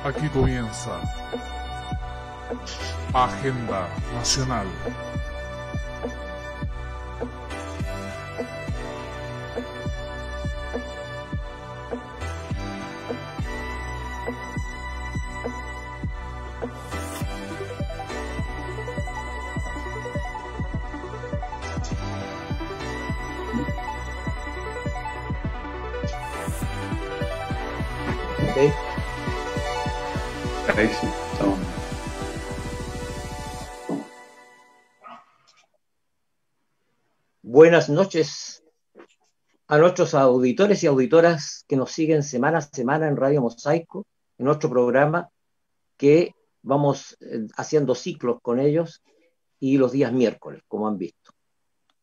Aquí comienza Agenda Nacional. Okay. Ahí sí, estamos. Buenas noches a nuestros auditores y auditoras que nos siguen semana a semana en Radio Mosaico, en nuestro programa que vamos haciendo ciclos con ellos y los días miércoles, como han visto.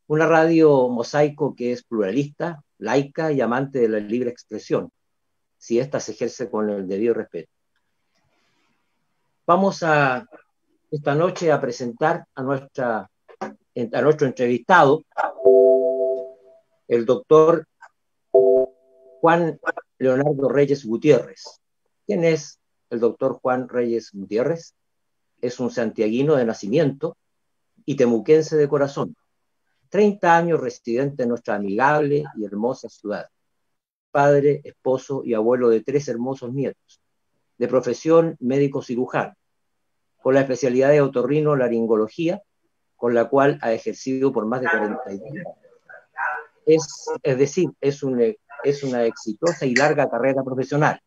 Una radio Mosaico que es pluralista, laica y amante de la libre expresión, si ésta se ejerce con el debido respeto. Vamos esta noche a presentar a nuestro entrevistado, el doctor Juan Leonardo Reyes Gutiérrez. ¿Quién es el doctor Juan Reyes Gutiérrez? Es un santiaguino de nacimiento y temuquense de corazón. 30 años residente en nuestra amigable y hermosa ciudad. Padre, esposo y abuelo de 3 hermosos nietos. De profesión médico cirujano, con la especialidad de otorrinolaringología, con la cual ha ejercido por más de 40 años. Es decir, es una exitosa y larga carrera profesional.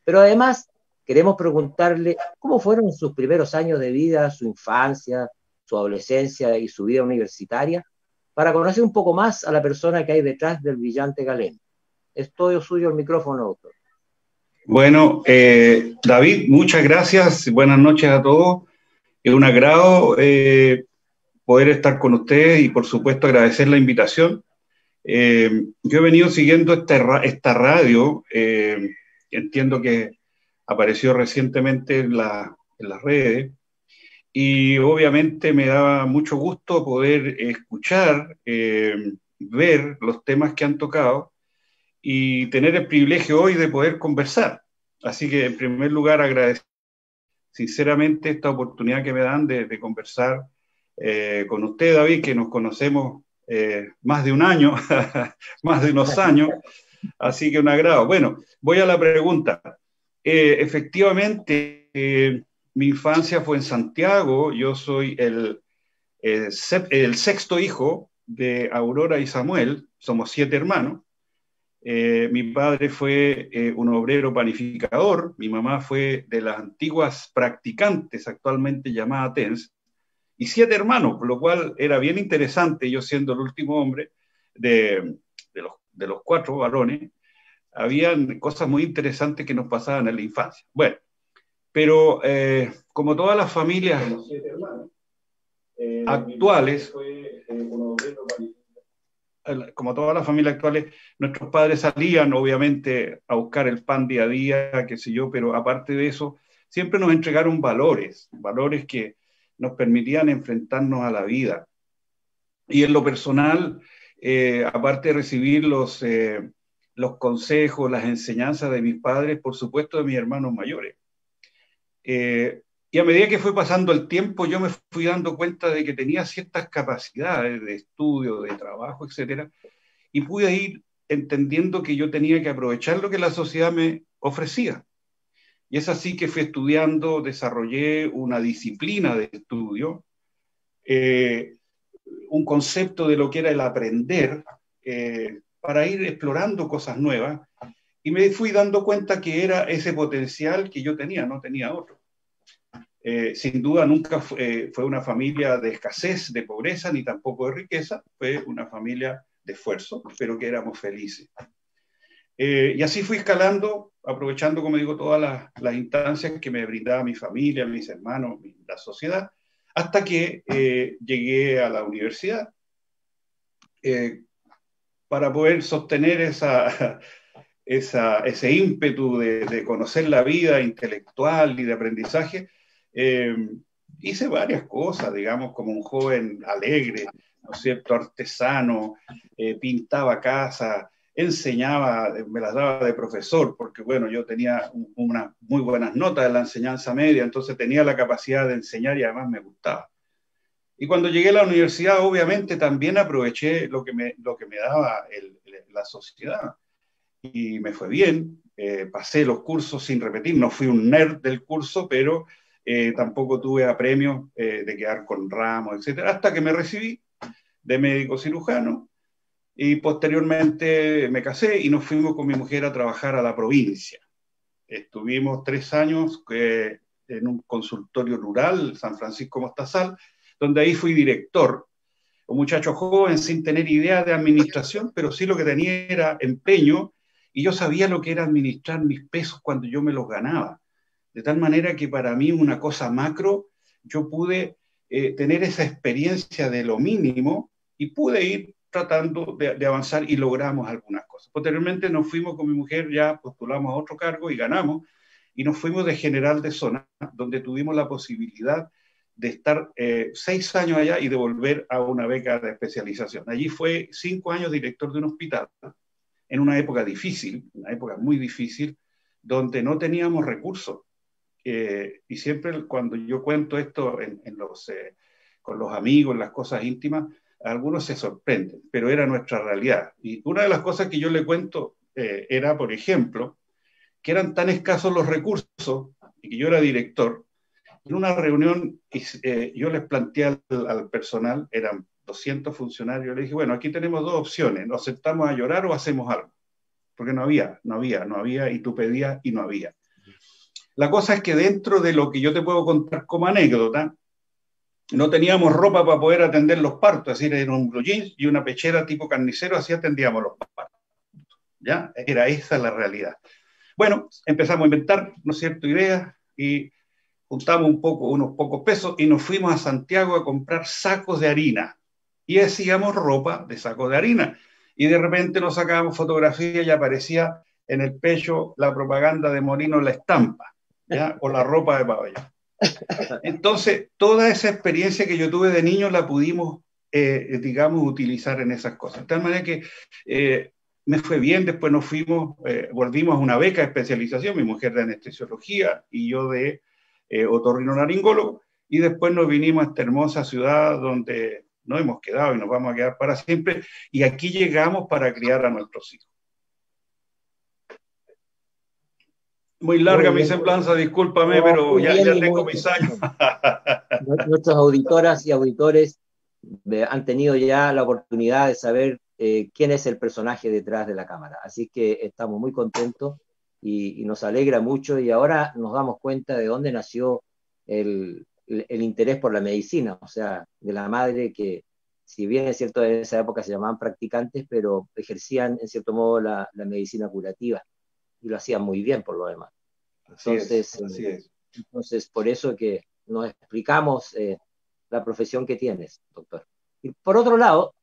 Pero además, queremos preguntarle cómo fueron sus primeros años de vida, su infancia, su adolescencia y su vida universitaria, para conocer un poco más a la persona que hay detrás del brillante galeno. Es todo suyo el micrófono, doctor. Bueno, David, muchas gracias. Buenas noches a todos. Es un agrado poder estar con ustedes y, por supuesto, agradecer la invitación. Yo he venido siguiendo esta radio, entiendo que apareció recientemente en las redes, y obviamente me daba mucho gusto poder escuchar, ver los temas que han tocado y tener el privilegio hoy de poder conversar. Así que, en primer lugar, agradecer sinceramente esta oportunidad que me dan de conversar con usted, David, que nos conocemos más de un año, más de unos años, así que un agrado. Bueno, voy a la pregunta. Efectivamente, mi infancia fue en Santiago. Yo soy el sexto hijo de Aurora y Samuel. Somos 7 hermanos. Mi padre fue un obrero panificador, mi mamá fue de las antiguas practicantes, actualmente llamada TENS, y 7 hermanos, por lo cual era bien interesante, yo siendo el último hombre de los 4 varones, habían cosas muy interesantes que nos pasaban en la infancia. Bueno, pero como todas las familias actuales, como todas las familias actuales, nuestros padres salían obviamente a buscar el pan día a día, qué sé yo, pero aparte de eso, siempre nos entregaron valores que nos permitían enfrentarnos a la vida. Y en lo personal, aparte de recibir los consejos, las enseñanzas de mis padres, por supuesto de mis hermanos mayores. Y a medida que fue pasando el tiempo, yo me fui dando cuenta de que tenía ciertas capacidades de estudio, de trabajo, etcétera, y pude ir entendiendo que yo tenía que aprovechar lo que la sociedad me ofrecía. Y es así que fui estudiando, desarrollé una disciplina de estudio, un concepto de lo que era el aprender, para ir explorando cosas nuevas, y me fui dando cuenta que era ese potencial que yo tenía, no tenía otro. Sin duda nunca fue una familia de escasez, de pobreza, ni tampoco de riqueza, fue una familia de esfuerzo, pero que éramos felices. Y así fui escalando, aprovechando, como digo, todas las instancias que me brindaba mi familia, mis hermanos, la sociedad, hasta que llegué a la universidad. Para poder sostener ese ímpetu de conocer la vida intelectual y de aprendizaje, hice varias cosas, digamos, como un joven alegre, ¿no es cierto?, artesano, pintaba casas, enseñaba, me las daba de profesor, porque bueno, yo tenía unas muy buenas notas en la enseñanza media, entonces tenía la capacidad de enseñar y además me gustaba. Y cuando llegué a la universidad, obviamente también aproveché lo que me daba la sociedad y me fue bien. Pasé los cursos sin repetir, no fui un nerd del curso, pero tampoco tuve apremios de quedar con ramos, etcétera, hasta que me recibí de médico cirujano y posteriormente me casé y nos fuimos con mi mujer a trabajar a la provincia. Estuvimos 3 años en un consultorio rural, San Francisco Mostazal, donde ahí fui director, un muchacho joven sin tener idea de administración, pero sí lo que tenía era empeño, y yo sabía lo que era administrar mis pesos cuando yo me los ganaba. De tal manera que para mí una cosa macro, yo pude tener esa experiencia de lo mínimo y pude ir tratando de avanzar y logramos algunas cosas. Posteriormente nos fuimos con mi mujer, ya postulamos a otro cargo y ganamos, y nos fuimos de general de zona, donde tuvimos la posibilidad de estar 6 años allá y de volver a una beca de especialización. Allí fue 5 años director de un hospital, en una época difícil, una época muy difícil, donde no teníamos recursos. Y siempre cuando yo cuento esto con los amigos, en las cosas íntimas, algunos se sorprenden, pero era nuestra realidad. Y una de las cosas que yo le cuento era, por ejemplo, que eran tan escasos los recursos, y que yo era director. En una reunión yo les planteé al personal, eran 200 funcionarios, les dije, bueno, aquí tenemos 2 opciones, nos sentamos a llorar o hacemos algo, porque no había, y tú pedías y no había. La cosa es que dentro de lo que yo te puedo contar como anécdota, no teníamos ropa para poder atender los partos, es decir, era un blue jeans y una pechera tipo carnicero, así atendíamos los partos. ¿Ya? Era esa la realidad. Bueno, empezamos a inventar, ¿no es cierto?, ideas y juntamos unos pocos pesos y nos fuimos a Santiago a comprar sacos de harina y hacíamos ropa de sacos de harina. Y de repente nos sacábamos fotografías y aparecía en el pecho la propaganda de Molino La Estampa, ¿ya? O la ropa de pabellón. Entonces, toda esa experiencia que yo tuve de niño la pudimos, digamos, utilizar en esas cosas. De tal manera que me fue bien, después nos fuimos, volvimos a una beca de especialización, mi mujer de anestesiología y yo de otorrinolaringólogo, y después nos vinimos a esta hermosa ciudad donde nos hemos quedado y nos vamos a quedar para siempre, y aquí llegamos para criar a nuestros hijos. Muy larga mi semblanza, discúlpame, no, pero ya tengo mis años. Nuestras auditoras y auditores han tenido ya la oportunidad de saber quién es el personaje detrás de la cámara. Así que estamos muy contentos y nos alegra mucho, y ahora nos damos cuenta de dónde nació el interés por la medicina, o sea, de la madre que, si bien es cierto, en esa época se llamaban practicantes, pero ejercían en cierto modo la medicina curativa, y lo hacían muy bien por lo demás. Entonces, así es. Entonces por eso que nos explicamos la profesión que tienes, doctor. Y por otro lado,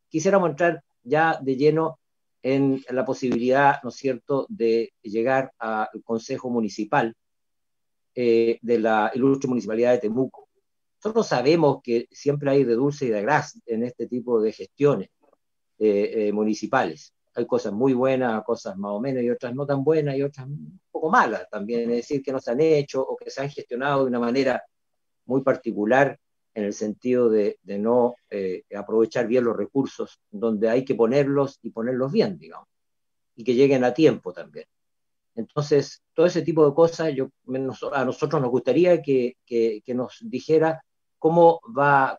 quisiéramos entrar ya de lleno en la posibilidad, ¿no es cierto?, de llegar al Consejo Municipal de la ilustre Municipalidad de Temuco. Nosotros sabemos que siempre hay de dulce y de gras en este tipo de gestiones municipales. Hay cosas muy buenas, cosas más o menos, y otras no tan buenas, y otras un poco malas también, es decir, que no se han hecho o que se han gestionado de una manera muy particular, en el sentido de no aprovechar bien los recursos donde hay que ponerlos y ponerlos bien, digamos, y que lleguen a tiempo también. Entonces, todo ese tipo de cosas, a nosotros nos gustaría que nos dijera cómo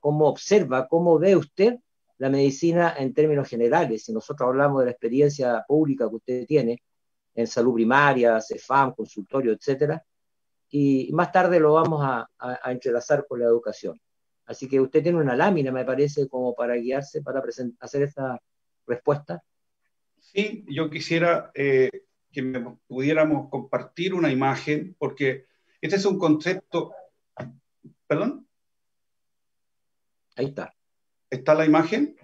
observa, cómo ve usted la medicina en términos generales. Si nosotros hablamos de la experiencia pública que usted tiene en salud primaria, CEFAM, consultorio, etcétera, y más tarde lo vamos a entrelazar con la educación. Así que usted tiene una lámina, me parece, como para guiarse, para hacer esta respuesta. Sí, yo quisiera que pudiéramos compartir una imagen, porque este es un concepto... ¿Perdón? Ahí está. ¿Está la imagen?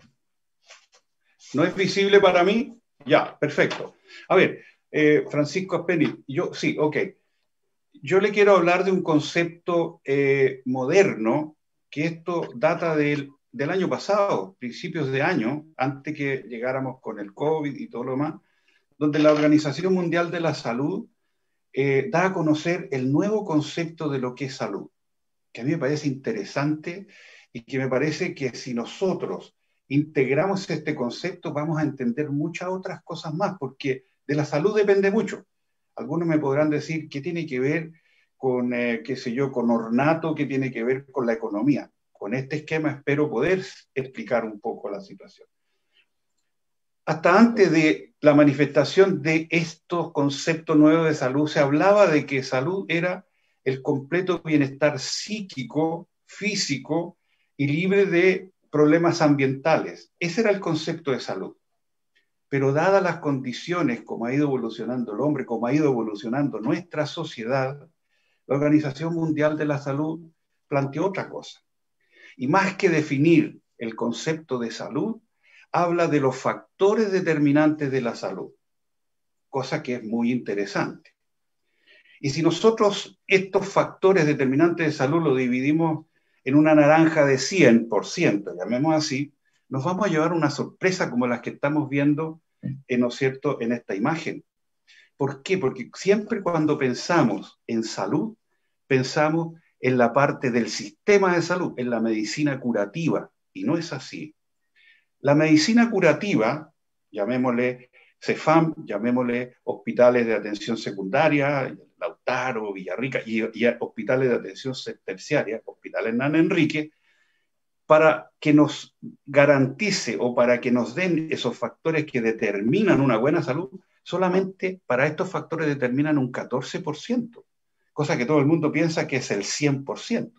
¿No es visible para mí? Ya, perfecto. A ver, Francisco Aspeni, sí, ok. Yo le quiero hablar de un concepto moderno, que esto data del del año pasado, principios de año, antes que llegáramos con el COVID y todo lo demás, donde la Organización Mundial de la Salud da a conocer el nuevo concepto de lo que es salud, que a mí me parece interesante y que me parece que si nosotros integramos este concepto vamos a entender muchas otras cosas más, porque de la salud depende mucho. Algunos me podrán decir qué tiene que ver con, qué sé yo, con ornato, qué tiene que ver con la economía. Con este esquema espero poder explicar un poco la situación. Hasta antes de la manifestación de estos conceptos nuevos de salud, se hablaba de que salud era el completo bienestar psíquico, físico y libre de problemas ambientales. Ese era el concepto de salud. Pero dadas las condiciones, como ha ido evolucionando el hombre, como ha ido evolucionando nuestra sociedad, la Organización Mundial de la Salud planteó otra cosa. Y más que definir el concepto de salud, habla de los factores determinantes de la salud, cosa que es muy interesante. Y si nosotros estos factores determinantes de salud los dividimos en una naranja de 100%, llamemos así, nos vamos a llevar una sorpresa como las que estamos viendo, ¿no es cierto?, en esta imagen. ¿Por qué? Porque siempre cuando pensamos en salud, pensamos en la parte del sistema de salud, en la medicina curativa, y no es así. La medicina curativa, llamémosle CEFAM, llamémosle hospitales de atención secundaria, Lautaro, Villarrica, y hospitales de atención terciaria, hospital Hernán Enrique, para que nos garantice o para que nos den esos factores que determinan una buena salud, solamente para estos factores determinan un 14%, cosa que todo el mundo piensa que es el 100%.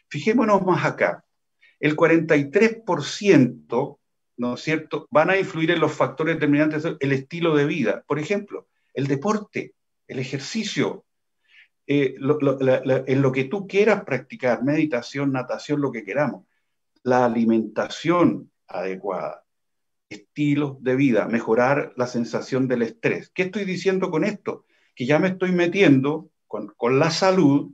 Fijémonos más acá, el 43%, ¿no es cierto?, van a influir en los factores determinantes del estilo de vida. Por ejemplo, el deporte, el ejercicio, en lo que tú quieras practicar, meditación, natación, lo que queramos, la alimentación adecuada, estilos de vida, mejorar la sensación del estrés. ¿Qué estoy diciendo con esto? Que ya me estoy metiendo con la salud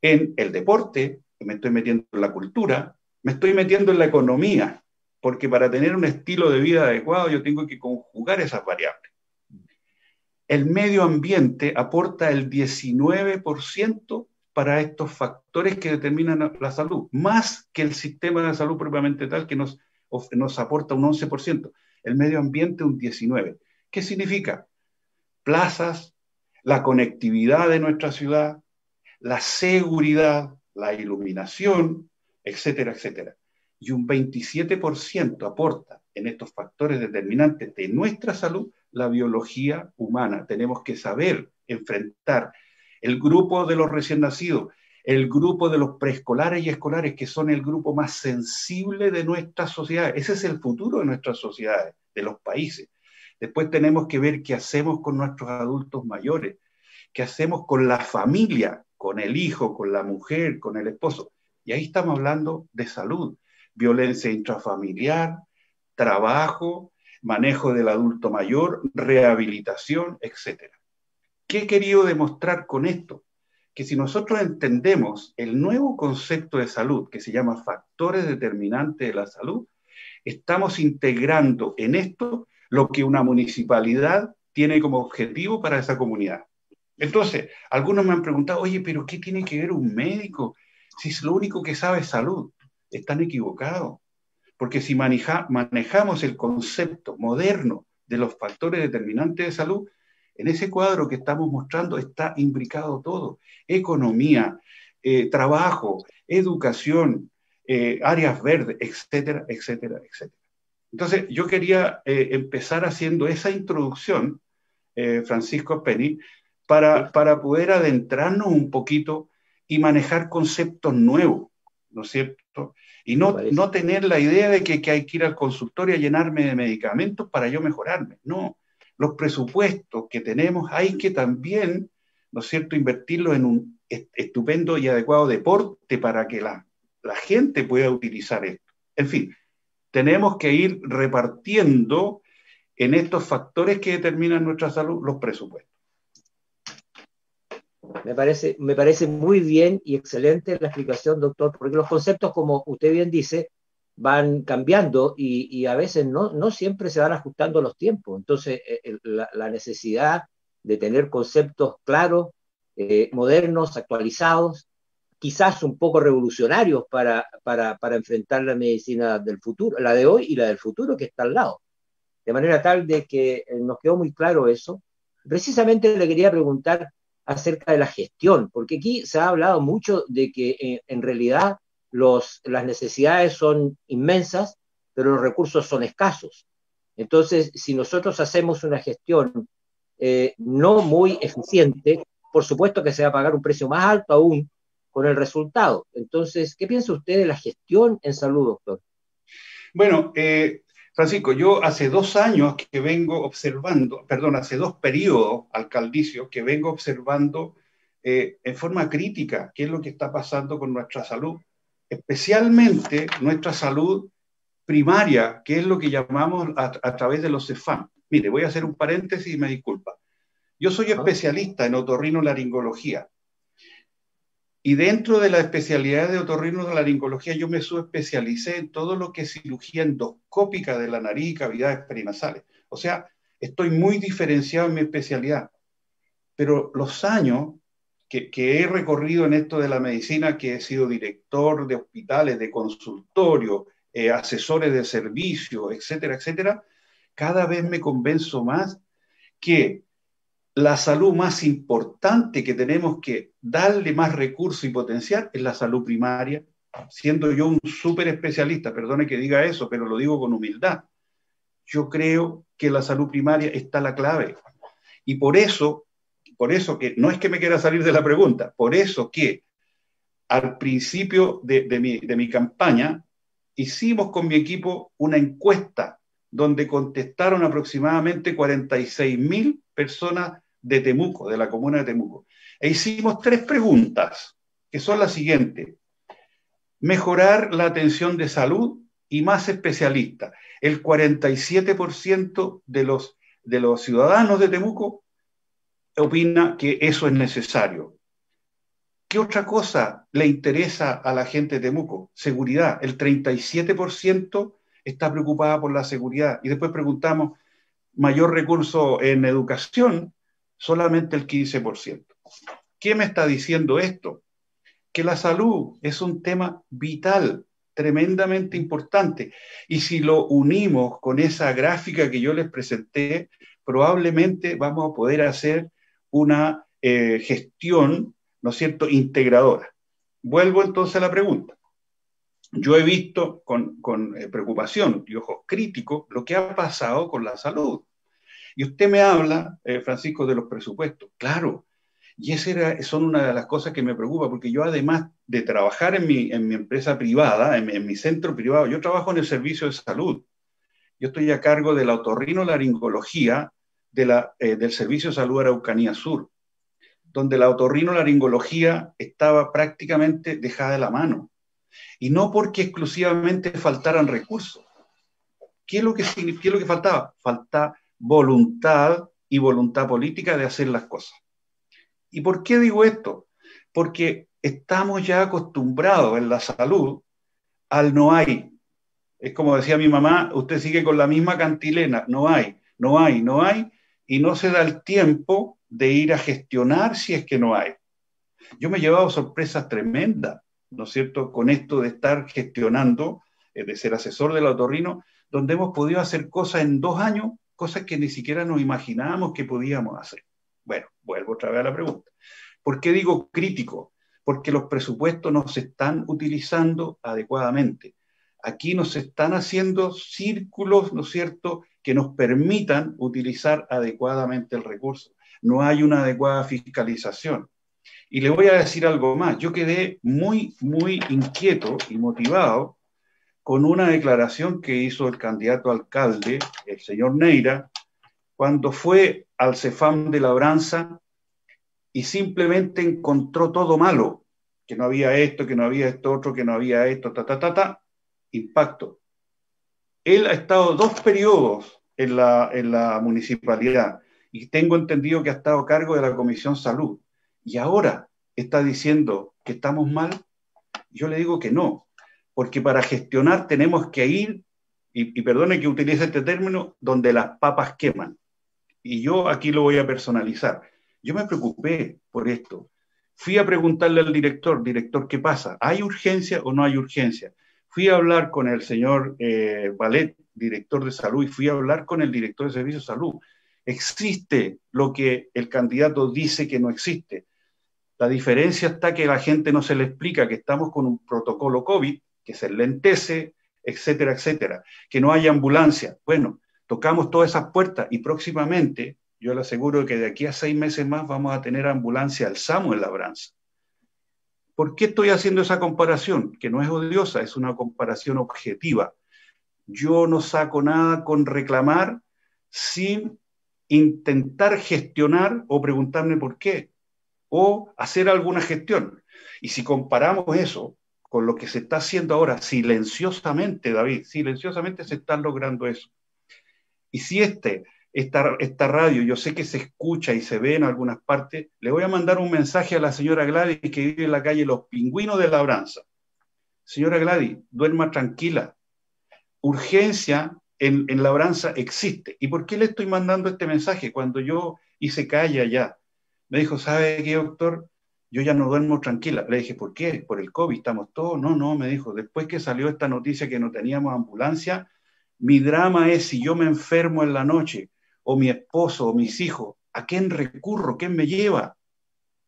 en el deporte, me estoy metiendo en la cultura, me estoy metiendo en la economía, porque para tener un estilo de vida adecuado yo tengo que conjugar esas variables. El medio ambiente aporta el 19% para estos factores que determinan la salud, más que el sistema de salud propiamente tal, que nos aporta un 11%. El medio ambiente un 19%. ¿Qué significa? Plazas, la conectividad de nuestra ciudad, la seguridad, la iluminación, etcétera, etcétera. Y un 27% aporta en estos factores determinantes de nuestra salud la biología humana. Tenemos que saber enfrentar el grupo de los recién nacidos, el grupo de los preescolares y escolares, que son el grupo más sensible de nuestras sociedades. Ese es el futuro de nuestras sociedades, de los países. Después tenemos que ver qué hacemos con nuestros adultos mayores, qué hacemos con la familia, con el hijo, con la mujer, con el esposo. Y ahí estamos hablando de salud, violencia intrafamiliar, trabajo, manejo del adulto mayor, rehabilitación, etc. ¿Qué he querido demostrar con esto? Que si nosotros entendemos el nuevo concepto de salud, que se llama factores determinantes de la salud, estamos integrando en esto lo que una municipalidad tiene como objetivo para esa comunidad. Entonces, algunos me han preguntado, oye, pero ¿qué tiene que ver un médico si es lo único que sabe es salud? Están equivocados, porque si manejamos el concepto moderno de los factores determinantes de salud, en ese cuadro que estamos mostrando está imbricado todo: economía, trabajo, educación, áreas verdes, etcétera, etcétera, etcétera. Entonces, yo quería empezar haciendo esa introducción, Francisco Penny, para poder adentrarnos un poquito y manejar conceptos nuevos, ¿no es cierto? Y no tener la idea de que hay que ir al consultorio a llenarme de medicamentos para yo mejorarme. No, los presupuestos que tenemos hay que también, ¿no es cierto?, invertirlos en un estupendo y adecuado deporte para que la gente pueda utilizar esto. En fin, tenemos que ir repartiendo en estos factores que determinan nuestra salud los presupuestos. Me parece muy bien y excelente la explicación, doctor, porque los conceptos, como usted bien dice, van cambiando y a veces no siempre se van ajustando los tiempos. Entonces, la necesidad de tener conceptos claros, modernos, actualizados, quizás un poco revolucionarios para enfrentar la medicina del futuro, la de hoy y la del futuro que está al lado. De manera tal de que nos quedó muy claro eso. Precisamente le quería preguntar acerca de la gestión, porque aquí se ha hablado mucho de que en realidad las necesidades son inmensas, pero los recursos son escasos. Entonces, si nosotros hacemos una gestión no muy eficiente, por supuesto que se va a pagar un precio más alto aún con el resultado. Entonces, ¿qué piensa usted de la gestión en salud, doctor? Bueno, Francisco, yo hace 2 años que vengo observando, perdón, hace 2 periodos alcaldicios que vengo observando en forma crítica qué es lo que está pasando con nuestra salud, especialmente nuestra salud primaria, que es lo que llamamos a través de los CEFAM. Mire, voy a hacer un paréntesis y me disculpa. Yo soy especialista en otorrinolaringología. Y dentro de la especialidad de otorrinolaringología yo me subespecialicé en todo lo que es cirugía endoscópica de la nariz y cavidades perinasales. O sea, estoy muy diferenciado en mi especialidad. Pero los años que he recorrido en esto de la medicina, que he sido director de hospitales, de consultorio, asesores de servicio, etcétera, etcétera, cada vez me convenzo más que la salud más importante que tenemos que darle más recursos y potenciar es la salud primaria, siendo yo un súper especialista, perdone que diga eso, pero lo digo con humildad. Yo creo que la salud primaria está la clave. Y por eso que, no es que me quiera salir de la pregunta, por eso que al principio de mi campaña hicimos con mi equipo una encuesta donde contestaron aproximadamente 46.000 personas de Temuco, de la comuna de Temuco. E hicimos 3 preguntas, que son las siguientes. Mejorar la atención de salud y más especialistas. El 47% de los ciudadanos de Temuco opina que eso es necesario. ¿Qué otra cosa le interesa a la gente de Temuco? Seguridad. El 37% está preocupada por la seguridad. Y después preguntamos, mayor recurso en educación, solamente el 15%. ¿Qué me está diciendo esto? Que la salud es un tema vital, tremendamente importante. Y si lo unimos con esa gráfica que yo les presenté, probablemente vamos a poder hacer una gestión, ¿no es cierto?, integradora. Vuelvo entonces a la pregunta. Yo he visto con preocupación y ojos críticos lo que ha pasado con la salud. Y usted me habla, Francisco, de los presupuestos. Claro, y son una de las cosas que me preocupa, porque yo además de trabajar en mi empresa privada, en mi centro privado, yo trabajo en el servicio de salud. Yo estoy a cargo de la otorrinolaringología del Servicio de Salud Araucanía Sur, donde la otorrinolaringología estaba prácticamente dejada de la mano. Y no porque exclusivamente faltaran recursos. ¿Qué es lo que faltaba? Falta voluntad y voluntad política de hacer las cosas. ¿Y por qué digo esto? Porque estamos ya acostumbrados en la salud al no hay. Es como decía mi mamá, usted sigue con la misma cantilena, no hay, y no se da el tiempo de ir a gestionar si es que no hay. Yo me he llevado sorpresas tremendas, ¿no es cierto?, con esto de estar gestionando, de ser asesor del otorrino, donde hemos podido hacer cosas en 2 años, cosas que ni siquiera nos imaginábamos que podíamos hacer. Bueno, vuelvo otra vez a la pregunta. ¿Por qué digo crítico? Porque los presupuestos no se están utilizando adecuadamente. Aquí no se están haciendo círculos, ¿no es cierto?, que nos permitan utilizar adecuadamente el recurso. No hay una adecuada fiscalización. Y le voy a decir algo más. Yo quedé muy, muy inquieto y motivado con una declaración que hizo el candidato a alcalde, el señor Neira, cuando fue al CEFAM de Labranza y simplemente encontró todo malo, que no había esto, que no había esto otro, que no había esto, impacto. Él ha estado 2 periodos en la municipalidad y tengo entendido que ha estado a cargo de la Comisión Salud. Y ahora está diciendo que estamos mal. Yo le digo que no, porque para gestionar tenemos que ir, y perdone que utilice este término, donde las papas queman. Y yo aquí lo voy a personalizar. Yo me preocupé por esto. Fui a preguntarle al director, ¿qué pasa? ¿Hay urgencia o no hay urgencia? Fui a hablar con el señor Valet, director de salud, y fui a hablar con el director de servicio de salud. Existe lo que el candidato dice que no existe. La diferencia está que a la gente no se le explica que estamos con un protocolo COVID, que se enlentece, etcétera, etcétera, que no hay ambulancia. Bueno, tocamos todas esas puertas y próximamente, yo le aseguro que de aquí a 6 meses más vamos a tener ambulancia al SAMU en Labranza. ¿Por qué estoy haciendo esa comparación? Que no es odiosa, es una comparación objetiva. Yo no saco nada con reclamar sin intentar gestionar o preguntarme por qué, o hacer alguna gestión. Y si comparamos eso con lo que se está haciendo ahora, silenciosamente, David, silenciosamente se está logrando eso. Y si esta radio, yo sé que se escucha y se ve en algunas partes, le voy a mandar un mensaje a la señora Gladys que vive en la calle Los Pingüinos de Labranza. Señora Gladys, duerma tranquila. Urgencia en Labranza existe. ¿Y por qué le estoy mandando este mensaje? Cuando yo hice calle allá, me dijo, ¿sabe qué, doctor? Yo ya no duermo tranquila. Le dije, ¿por qué? ¿Por el COVID? ¿Estamos todos? No, me dijo, después que salió esta noticia que no teníamos ambulancia, mi drama es si yo me enfermo en la noche, o mi esposo, o mis hijos, ¿a quién recurro? ¿Quién me lleva?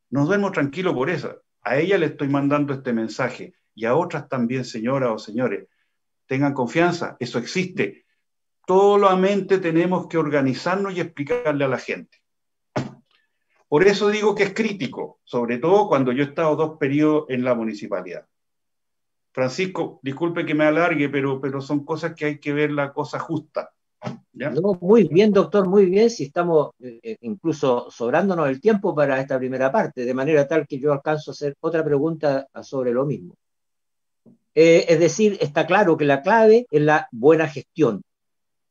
No duermo tranquilo por eso. A ella le estoy mandando este mensaje, y a otras también, señoras o señores. Tengan confianza, eso existe. Solamente tenemos que organizarnos y explicarle a la gente. Por eso digo que es crítico, sobre todo cuando yo he estado 2 periodos en la municipalidad. Francisco, disculpe que me alargue, pero son cosas que hay que ver la cosa justa. ¿Ya? No, muy bien, doctor, muy bien, si estamos incluso sobrándonos el tiempo para esta primera parte, de manera tal que yo alcanzo a hacer otra pregunta sobre lo mismo. Es decir, está claro que la clave es la buena gestión.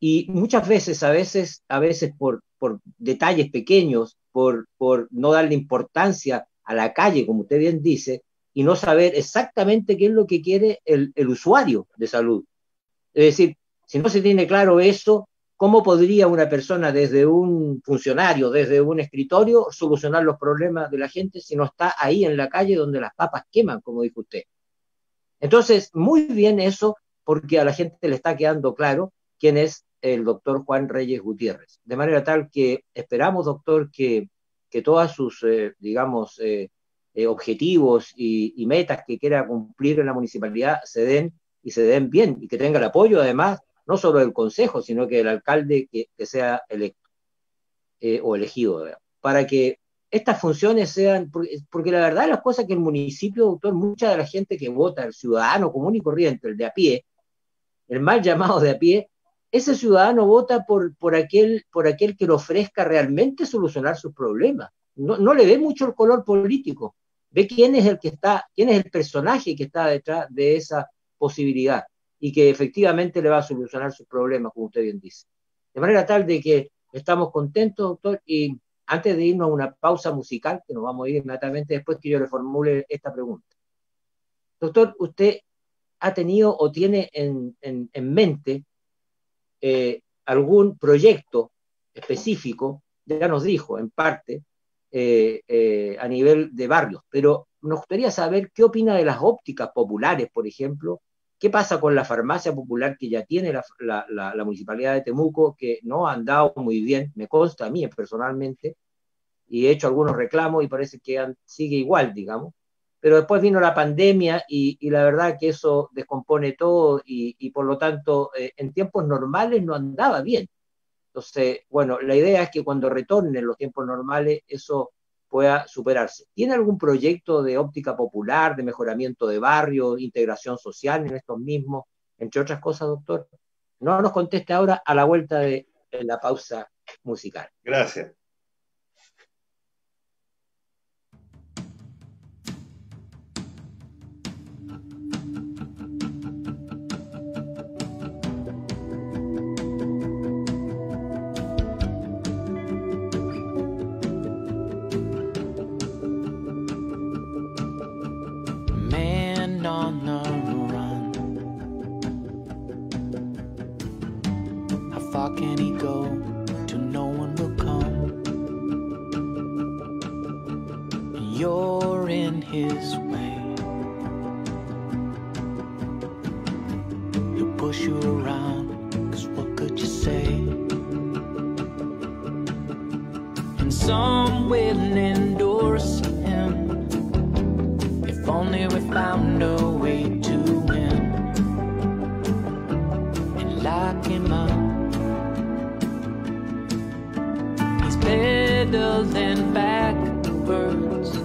Y muchas veces, a veces por detalles pequeños, por no darle importancia a la calle, como usted bien dice, y no saber exactamente qué es lo que quiere el usuario de salud. Es decir, si no se tiene claro eso, ¿cómo podría una persona desde un funcionario, desde un escritorio, solucionar los problemas de la gente si no está ahí en la calle donde las papas queman, como dijo usted? Entonces, muy bien eso, porque a la gente le está quedando claro quién es el doctor Juan Reyes Gutiérrez. De manera tal que esperamos, doctor, que todas sus, objetivos y metas que quiera cumplir en la municipalidad se den y se den bien, y que tenga el apoyo, además, no solo del consejo, sino que del alcalde que sea electo o elegido, ¿verdad? Para que estas funciones sean, porque la verdad las cosas que el municipio, doctor, mucha de la gente que vota, el ciudadano común y corriente, el de a pie, el mal llamado de a pie, ese ciudadano vota por aquel que le ofrezca realmente solucionar sus problemas. No le ve mucho el color político, ve quién es el personaje que está detrás de esa posibilidad y que efectivamente le va a solucionar sus problemas, como usted bien dice. De manera tal de que estamos contentos, doctor, y antes de irnos a una pausa musical, que nos vamos a ir inmediatamente después que yo le formule esta pregunta. Doctor, ¿usted ha tenido o tiene en mente algún proyecto específico? Ya nos dijo, en parte, a nivel de barrios, pero nos gustaría saber qué opina de las ópticas populares, por ejemplo. ¿Qué pasa con la farmacia popular que ya tiene la Municipalidad de Temuco, que no ha andado muy bien, me consta a mí personalmente, y he hecho algunos reclamos y parece que sigue igual, digamos, pero después vino la pandemia y la verdad que eso descompone todo y por lo tanto en tiempos normales no andaba bien. Entonces, bueno, la idea es que cuando retornen los tiempos normales eso pueda superarse. ¿Tiene algún proyecto de óptica popular, de mejoramiento de barrio, integración social en estos mismos, entre otras cosas, doctor? No nos conteste ahora, a la vuelta de la pausa musical. Gracias. On the run, you're in his way. He'll push you around, 'cause what could you say? And some will endorse him, if only we found a way to win and lock him up. He's pedaling backwards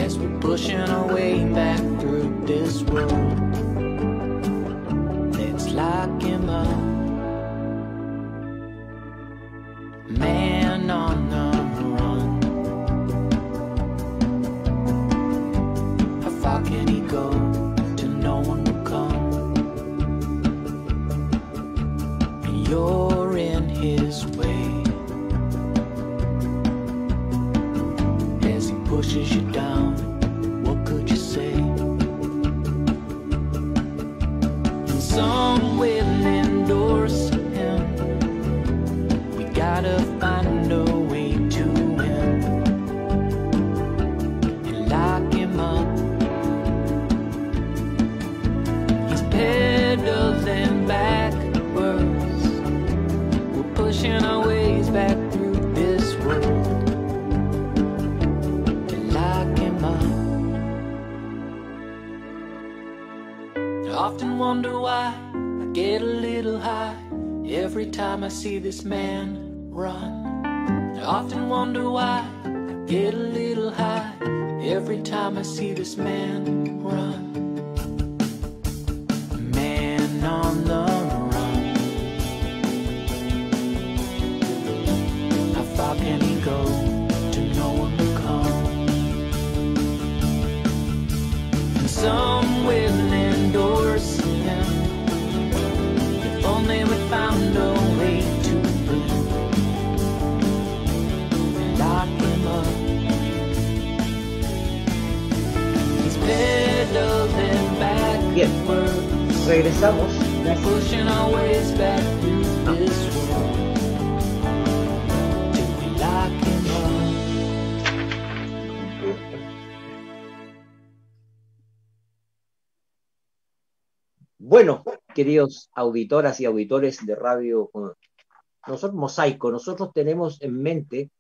as we're pushing our way back through this world. Let's lock him up. Man on the run, how far can he go till no one will come? And you're in his way as he pushes you down. What could you say? And some will endorse him. We gotta find a way to win and lock him up. He's pedaling backwards. We're pushing our ways back through this world to lock him up. I often wonder why I get a little high every time I see this man run. I often wonder why I get a little high every time I see this man run. Man on the run, how far can he go till no one will come? And some will endorse him, if only we found a way to win and lock him up. He's pedaling Bien, backwards, regresamos. Gracias. pushing our ways back through this world till we lock him up. Bueno, queridos auditoras y auditores de radio, nosotros Mosaico, nosotros tenemos en mente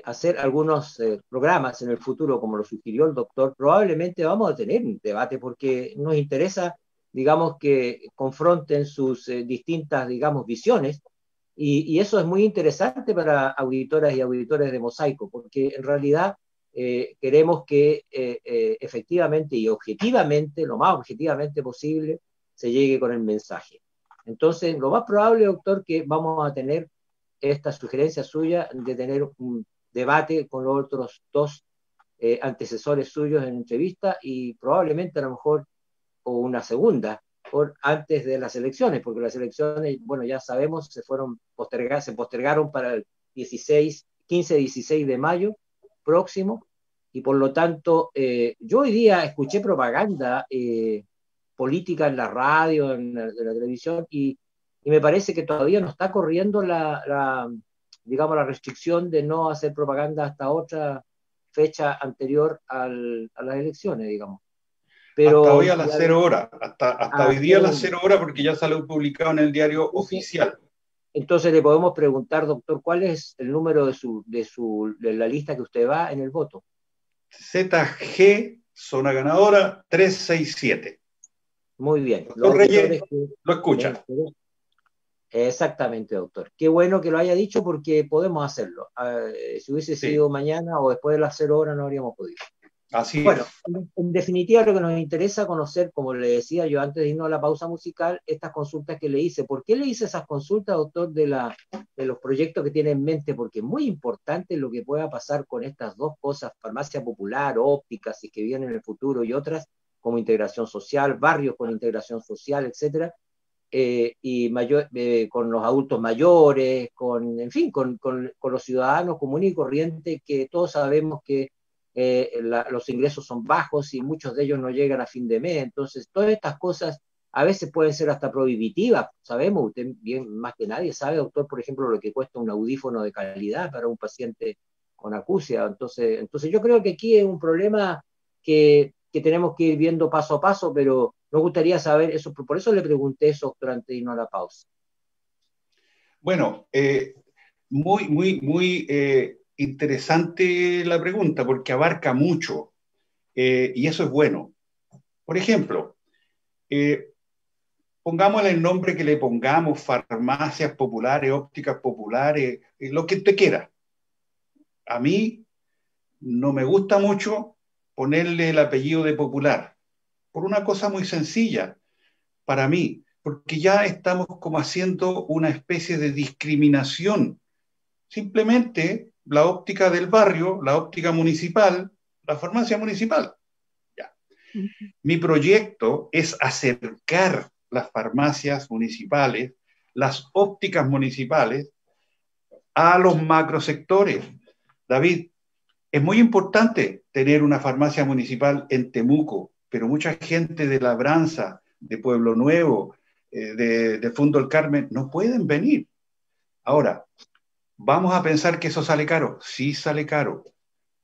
hacer algunos programas en el futuro, como lo sugirió el doctor. Probablemente vamos a tener un debate porque nos interesa, digamos, que confronten sus distintas, digamos, visiones, y eso es muy interesante para auditoras y auditores de Mosaico, porque en realidad queremos que efectivamente y objetivamente, lo más objetivamente posible, se llegue con el mensaje. Entonces, lo más probable, doctor, que vamos a tener esta sugerencia suya de tener un debate con los otros dos antecesores suyos en entrevista, y probablemente a lo mejor o una segunda antes de las elecciones, porque las elecciones, bueno, ya sabemos, se postergaron para el 15-16 de mayo próximo, y por lo tanto yo hoy día escuché propaganda política en la radio, en la televisión, y me parece que todavía no está corriendo digamos, la restricción de no hacer propaganda hasta otra fecha anterior a las elecciones, digamos. Pero hasta hoy a las 0 horas, hasta hoy día a las 0 horas, porque ya salió publicado en el diario oficial. Entonces le podemos preguntar, doctor, ¿cuál es el número de la lista que usted va en el voto? ZG, zona ganadora, 367. Muy bien. Doctor Reyes, lo escucha. Exactamente, doctor. Qué bueno que lo haya dicho, porque podemos hacerlo. Si hubiese sido mañana o después de las 0 horas no habríamos podido. Así bueno, es. En definitiva, lo que nos interesa conocer, como le decía yo antes de irnos a la pausa musical, estas consultas que le hice. ¿Por qué le hice esas consultas, doctor, de los proyectos que tiene en mente? Porque es muy importante lo que pueda pasar con estas dos cosas: farmacia popular, ópticas, y que vienen en el futuro, y otras como integración social, barrios con integración social, etcétera. Y con los adultos mayores, en fin, con los ciudadanos comunes y corrientes, que todos sabemos que los ingresos son bajos y muchos de ellos no llegan a fin de mes. Entonces, todas estas cosas a veces pueden ser hasta prohibitivas. Sabemos, usted bien más que nadie sabe, doctor, por ejemplo, lo que cuesta un audífono de calidad para un paciente con acusia. Entonces yo creo que aquí es un problema que tenemos que ir viendo paso a paso, pero me gustaría saber eso, por eso le pregunté eso, doctor, antes de irnos a la pausa. Bueno, muy interesante la pregunta, porque abarca mucho, y eso es bueno. Por ejemplo, pongámosle el nombre que le pongamos, farmacias populares, ópticas populares, lo que usted quiera. A mí no me gusta mucho ponerle el apellido de popular, por una cosa muy sencilla para mí, porque ya estamos como haciendo una especie de discriminación. Simplemente la óptica del barrio, la óptica municipal, la farmacia municipal. Ya. Mi proyecto es acercar las farmacias municipales, las ópticas municipales, a los macrosectores. David, es muy importante tener una farmacia municipal en Temuco, pero mucha gente de Labranza, de Pueblo Nuevo, de Fundo del Carmen, no pueden venir. Ahora, ¿vamos a pensar que eso sale caro? Sí sale caro,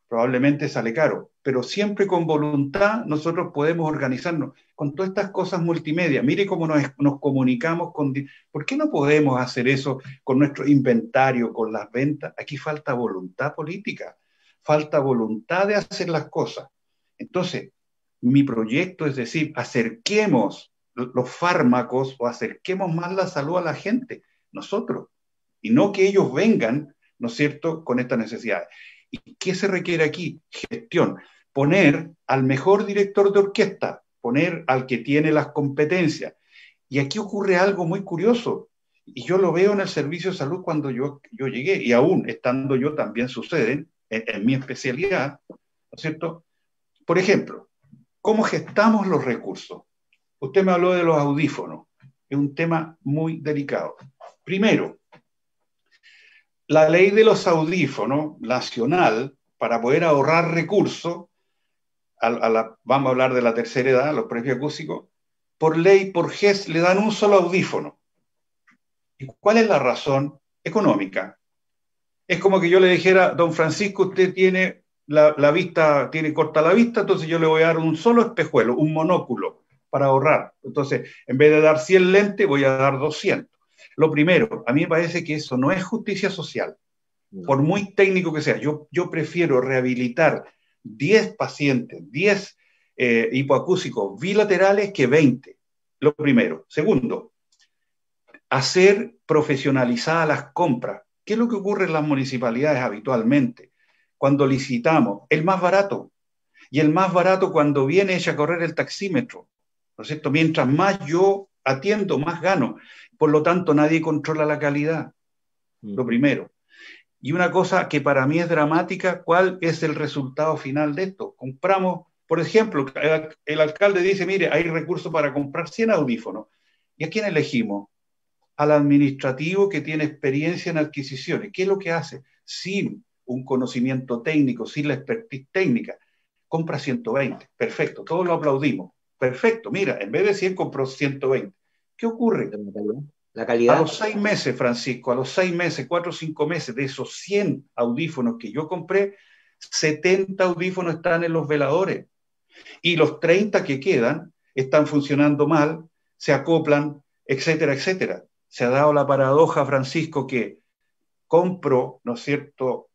probablemente sale caro, pero siempre con voluntad nosotros podemos organizarnos con todas estas cosas multimedia. Mire cómo nos comunicamos con... ¿Por qué no podemos hacer eso con nuestro inventario, con las ventas? Aquí falta voluntad política, falta voluntad de hacer las cosas. Entonces, mi proyecto es decir, acerquemos los fármacos o acerquemos más la salud a la gente, nosotros, y no que ellos vengan, ¿no es cierto?, con estas necesidades. ¿Y qué se requiere aquí? Gestión. Poner al mejor director de orquesta, poner al que tiene las competencias. Y aquí ocurre algo muy curioso, y yo lo veo en el servicio de salud cuando yo llegué, y aún estando yo también sucede en mi especialidad, ¿no es cierto? Por ejemplo, ¿cómo gestamos los recursos? Usted me habló de los audífonos, es un tema muy delicado. Primero, la ley de los audífonos nacional, para poder ahorrar recursos, vamos a hablar de la tercera edad, los presbiacúsicos, por ley, por GES, le dan un solo audífono. ¿Y cuál es la razón? Económica. Es como que yo le dijera, don Francisco, usted tiene la vista, tiene corta la vista, entonces yo le voy a dar un solo espejuelo, un monóculo, para ahorrar. Entonces, en vez de dar 100 lentes, voy a dar 200. Lo primero, a mí me parece que eso no es justicia social, por muy técnico que sea. Yo prefiero rehabilitar 10 pacientes, 10 hipoacúsicos bilaterales que 20. Lo primero. Segundo, hacer profesionalizadas las compras. ¿Qué es lo que ocurre en las municipalidades habitualmente? Cuando licitamos, el más barato. Y el más barato cuando viene echa a correr el taxímetro. ¿No es cierto? Mientras más yo atiendo, más gano. Por lo tanto, nadie controla la calidad. Lo primero. Y una cosa que para mí es dramática, ¿cuál es el resultado final de esto? Compramos, por ejemplo, el alcalde dice, mire, hay recursos para comprar 100 audífonos. ¿Y a quién elegimos? Al administrativo que tiene experiencia en adquisiciones. ¿Qué es lo que hace? Sin un conocimiento técnico, sin la expertise técnica, compra 120. Perfecto, todos lo aplaudimos. Perfecto, mira, en vez de 100 compró 120. ¿Qué ocurre? La calidad. A los 6 meses, Francisco, a los 6 meses, 4 o 5 meses de esos 100 audífonos que yo compré, 70 audífonos están en los veladores. Y los 30 que quedan están funcionando mal, se acoplan, etcétera, etcétera. Se ha dado la paradoja, Francisco, que compro, ¿no es cierto?,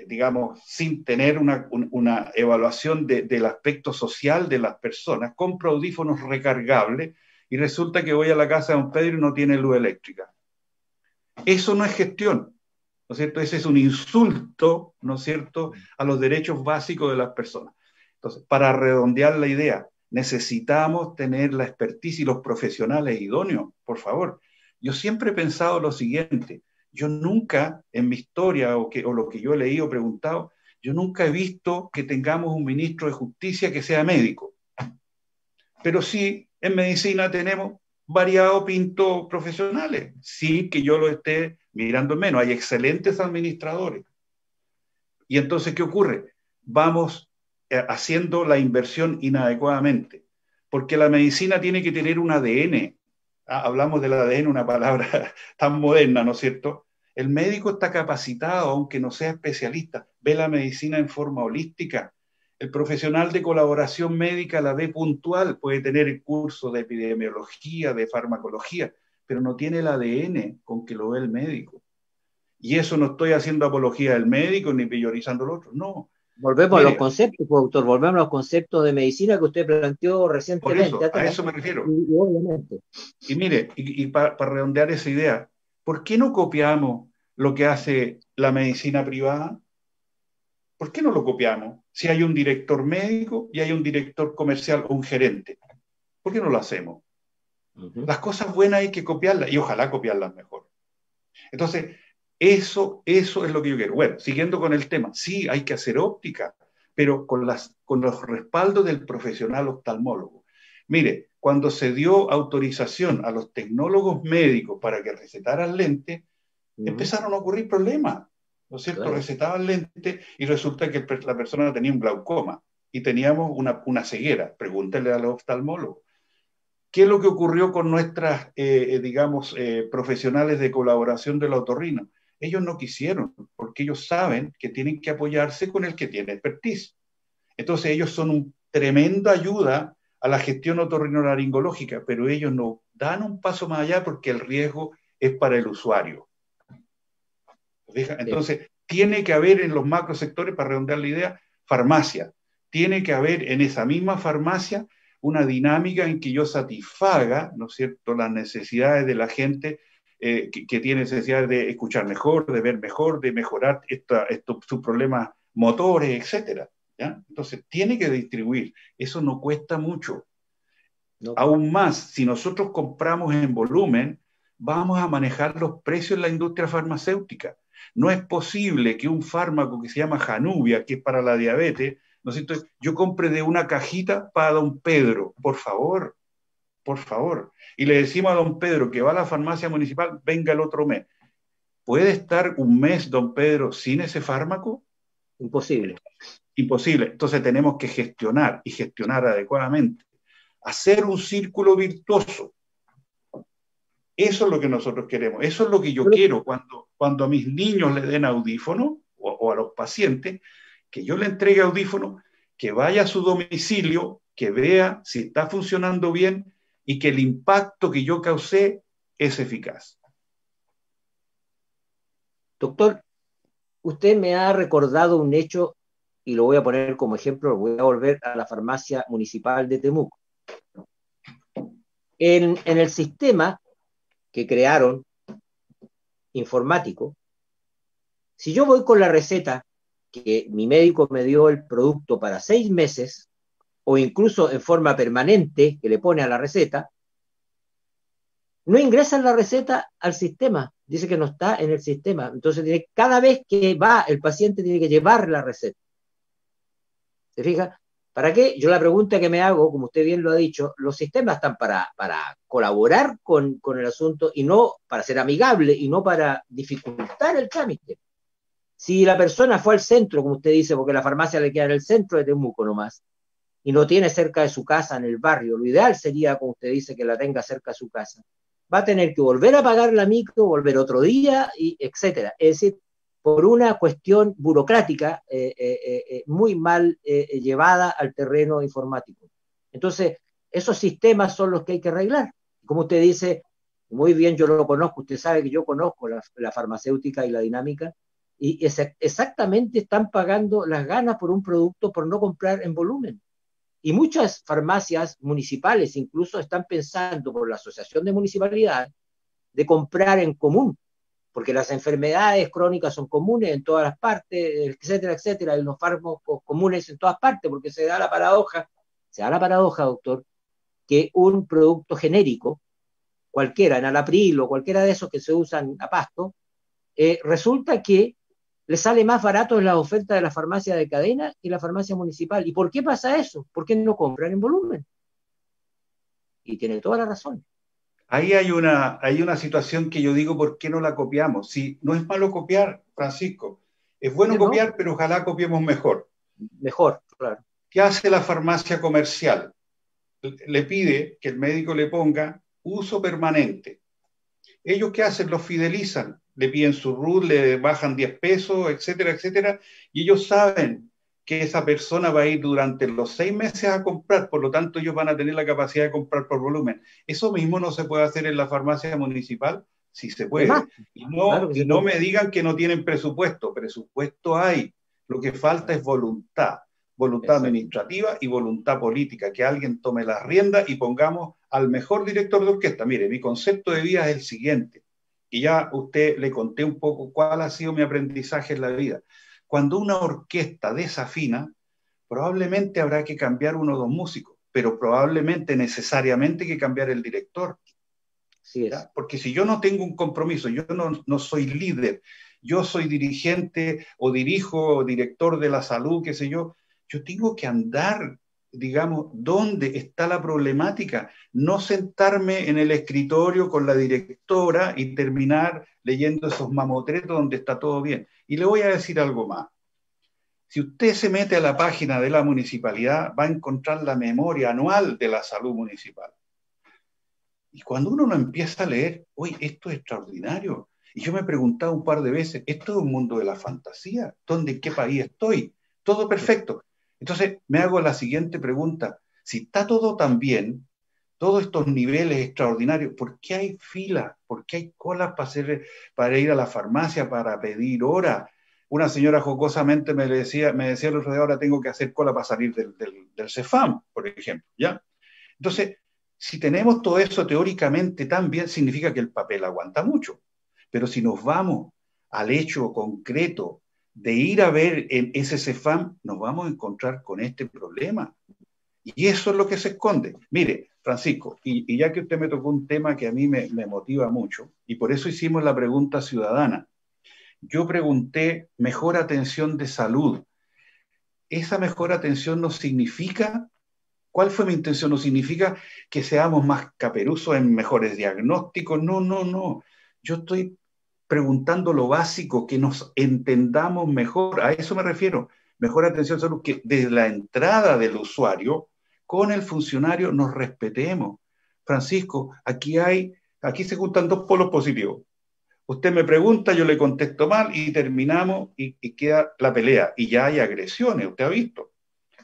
digamos, sin tener una evaluación del aspecto social de las personas, compro audífonos recargables y resulta que voy a la casa de don Pedro y no tiene luz eléctrica. Eso no es gestión, ¿no es cierto? Ese es un insulto, ¿no es cierto?, a los derechos básicos de las personas. Entonces, para redondear la idea, necesitamos tener la expertise y los profesionales idóneos, por favor. Yo siempre he pensado lo siguiente, yo nunca en mi historia o lo que yo he leído o preguntado, yo nunca he visto que tengamos un ministro de justicia que sea médico. Pero sí, en medicina tenemos variados pintos profesionales, sin que yo lo esté mirando en menos. Hay excelentes administradores. Y entonces, ¿qué ocurre? Vamos haciendo la inversión inadecuadamente, porque la medicina tiene que tener un ADN. Hablamos del ADN, una palabra tan moderna, ¿no es cierto? El médico está capacitado, aunque no sea especialista, ve la medicina en forma holística. El profesional de colaboración médica la ve puntual, puede tener el curso de epidemiología, de farmacología, pero no tiene el ADN con que lo ve el médico. Y eso no estoy haciendo apología del médico ni priorizando al otro, no. Volvemos a los conceptos, doctor, volvemos a los conceptos de medicina que usted planteó recientemente. Por eso, a eso me refiero. Obviamente. Y mire, para redondear esa idea, ¿por qué no copiamos lo que hace la medicina privada? ¿Por qué no lo copiamos? Si hay un director médico y hay un director comercial o un gerente, ¿por qué no lo hacemos? Las cosas buenas hay que copiarlas y ojalá copiarlas mejor. Entonces, eso es lo que yo quiero. Bueno, siguiendo con el tema, sí, hay que hacer óptica, pero con los respaldos del profesional oftalmólogo. Mire, cuando se dio autorización a los tecnólogos médicos para que recetaran lentes, empezaron a ocurrir problemas, ¿no es cierto? Claro. Recetaban lentes y resulta que la persona tenía un glaucoma y teníamos una ceguera. Pregúntele a los oftalmólogos. ¿Qué es lo que ocurrió con nuestras, profesionales de colaboración de la otorrino? Ellos no quisieron, porque ellos saben que tienen que apoyarse con el que tiene expertise. Entonces ellos son una tremenda ayuda a la gestión otorrinolaringológica, pero ellos no dan un paso más allá porque el riesgo es para el usuario. Entonces, tiene que haber en los macrosectores, para redondear la idea, farmacia. Tiene que haber en esa misma farmacia una dinámica en que yo satisfaga, ¿no es cierto?, las necesidades de la gente que tiene necesidad de escuchar mejor, de ver mejor, de mejorar sus problemas motores, etc. ¿Ya? Entonces, tiene que distribuir. Eso no cuesta mucho. No. Aún más, si nosotros compramos en volumen, vamos a manejar los precios en la industria farmacéutica. No es posible que un fármaco que se llama Januvia, que es para la diabetes, ¿no es cierto?, yo compre de una cajita para don Pedro, por favor. Y le decimos a don Pedro que va a la farmacia municipal, venga el otro mes. ¿Puede estar un mes don Pedro sin ese fármaco? Imposible. Imposible. Entonces tenemos que gestionar y gestionar adecuadamente. Hacer un círculo virtuoso. Eso es lo que nosotros queremos. Eso es lo que yo quiero cuando a mis niños les den audífono o a los pacientes, que yo le entregue audífono, que vaya a su domicilio, que vea si está funcionando bien y que el impacto que yo causé es eficaz. Doctor, usted me ha recordado un hecho y lo voy a poner como ejemplo, voy a volver a la farmacia municipal de Temuco. En el sistema que crearon informático, si yo voy con la receta que mi médico me dio el producto para 6 meses, o incluso en forma permanente, que le pone a la receta, no ingresan la receta al sistema, dice que no está en el sistema, entonces cada vez que va el paciente tiene que llevar la receta. ¿Se fija? ¿Para qué? Yo la pregunta que me hago, como usted bien lo ha dicho, los sistemas están para colaborar con el asunto y no para ser amigable y no para dificultar el trámite. Si la persona fue al centro, como usted dice, porque la farmacia le queda en el centro de Temuco nomás, y no tiene cerca de su casa, en el barrio, lo ideal sería, como usted dice, que la tenga cerca de su casa, va a tener que volver a pagar la micro, volver otro día, y etcétera. Es decir, por una cuestión burocrática muy mal llevada al terreno informático. Entonces, esos sistemas son los que hay que arreglar. Como usted dice, muy bien, yo lo conozco, usted sabe que yo conozco la farmacéutica y la dinámica, y exactamente están pagando las ganas por un producto por no comprar en volumen. Y muchas farmacias municipales incluso están pensando por la Asociación de Municipalidades de comprar en común, porque las enfermedades crónicas son comunes en todas las partes, etcétera, etcétera, y los fármacos comunes en todas partes, porque se da la paradoja, doctor, que un producto genérico, cualquiera, enalapril o cualquiera de esos que se usan a pasto, resulta que le sale más barato en la oferta de la farmacia de cadena y la farmacia municipal. ¿Y por qué pasa eso? ¿Por qué no compran en volumen? Y tiene toda la razón. Ahí hay una situación que yo digo, ¿por qué no la copiamos? Si no es malo copiar, Francisco, es bueno copiar, pero ojalá copiemos mejor. Mejor, claro. ¿Qué hace la farmacia comercial? Le pide que el médico le ponga uso permanente. ¿Ellos qué hacen? Los fidelizan. le piden su RUT, le bajan 10 pesos, etcétera, etcétera, y ellos saben que esa persona va a ir durante los 6 meses a comprar, por lo tanto ellos van a tener la capacidad de comprar por volumen. Eso mismo no se puede hacer en la farmacia municipal, sí se puede. Además, Y claro no, que y se no puede. me digan que no tienen presupuesto, presupuesto hay. Lo que falta es voluntad Exacto. administrativa y voluntad política, que alguien tome las riendas y pongamos al mejor director de orquesta. Mire, mi concepto de vida es el siguiente, y ya a usted le conté un poco cuál ha sido mi aprendizaje en la vida. Cuando una orquesta desafina, probablemente habrá que cambiar uno o dos músicos, pero probablemente necesariamente hay que cambiar el director. Así es. ¿Ya? Porque si yo no tengo un compromiso, yo no soy líder, yo soy dirigente o dirijo o director de la salud, qué sé yo tengo que andar, digamos, dónde está la problemática, no sentarme en el escritorio con la directora y terminar leyendo esos mamotretos donde está todo bien. Y le voy a decir algo más. Si usted se mete a la página de la municipalidad, va a encontrar la memoria anual de la salud municipal. Y cuando uno lo empieza a leer, uy, esto es extraordinario. Y yo me he preguntado un par de veces, ¿esto es un mundo de la fantasía? ¿Dónde, en qué país estoy? Todo perfecto. Entonces me hago la siguiente pregunta. Si está todo tan bien, todos estos niveles extraordinarios, ¿por qué hay filas? ¿Por qué hay colas para ir a la farmacia, para pedir hora? Una señora jocosamente me decía el otro día, ahora tengo que hacer cola para salir del CEFAM, por ejemplo, ¿ya? Entonces, si tenemos todo eso teóricamente tan bien, significa que el papel aguanta mucho. Pero si nos vamos al hecho concreto de ir a ver en ese CEFAM, nos vamos a encontrar con este problema. Y eso es lo que se esconde. Mire, Francisco, y ya que usted me tocó un tema que a mí me motiva mucho, y por eso hicimos la pregunta ciudadana. Yo pregunté mejor atención de salud. Esa mejor atención no significa, ¿cuál fue mi intención? No significa que seamos más caperuzos en mejores diagnósticos. No. Yo estoy preguntando lo básico, que nos entendamos mejor. A eso me refiero. Mejor atención de salud, que desde la entrada del usuario con el funcionario nos respetemos. Francisco, aquí se juntan dos polos positivos. Usted me pregunta, yo le contesto mal y terminamos y queda la pelea. Y ya hay agresiones, usted ha visto.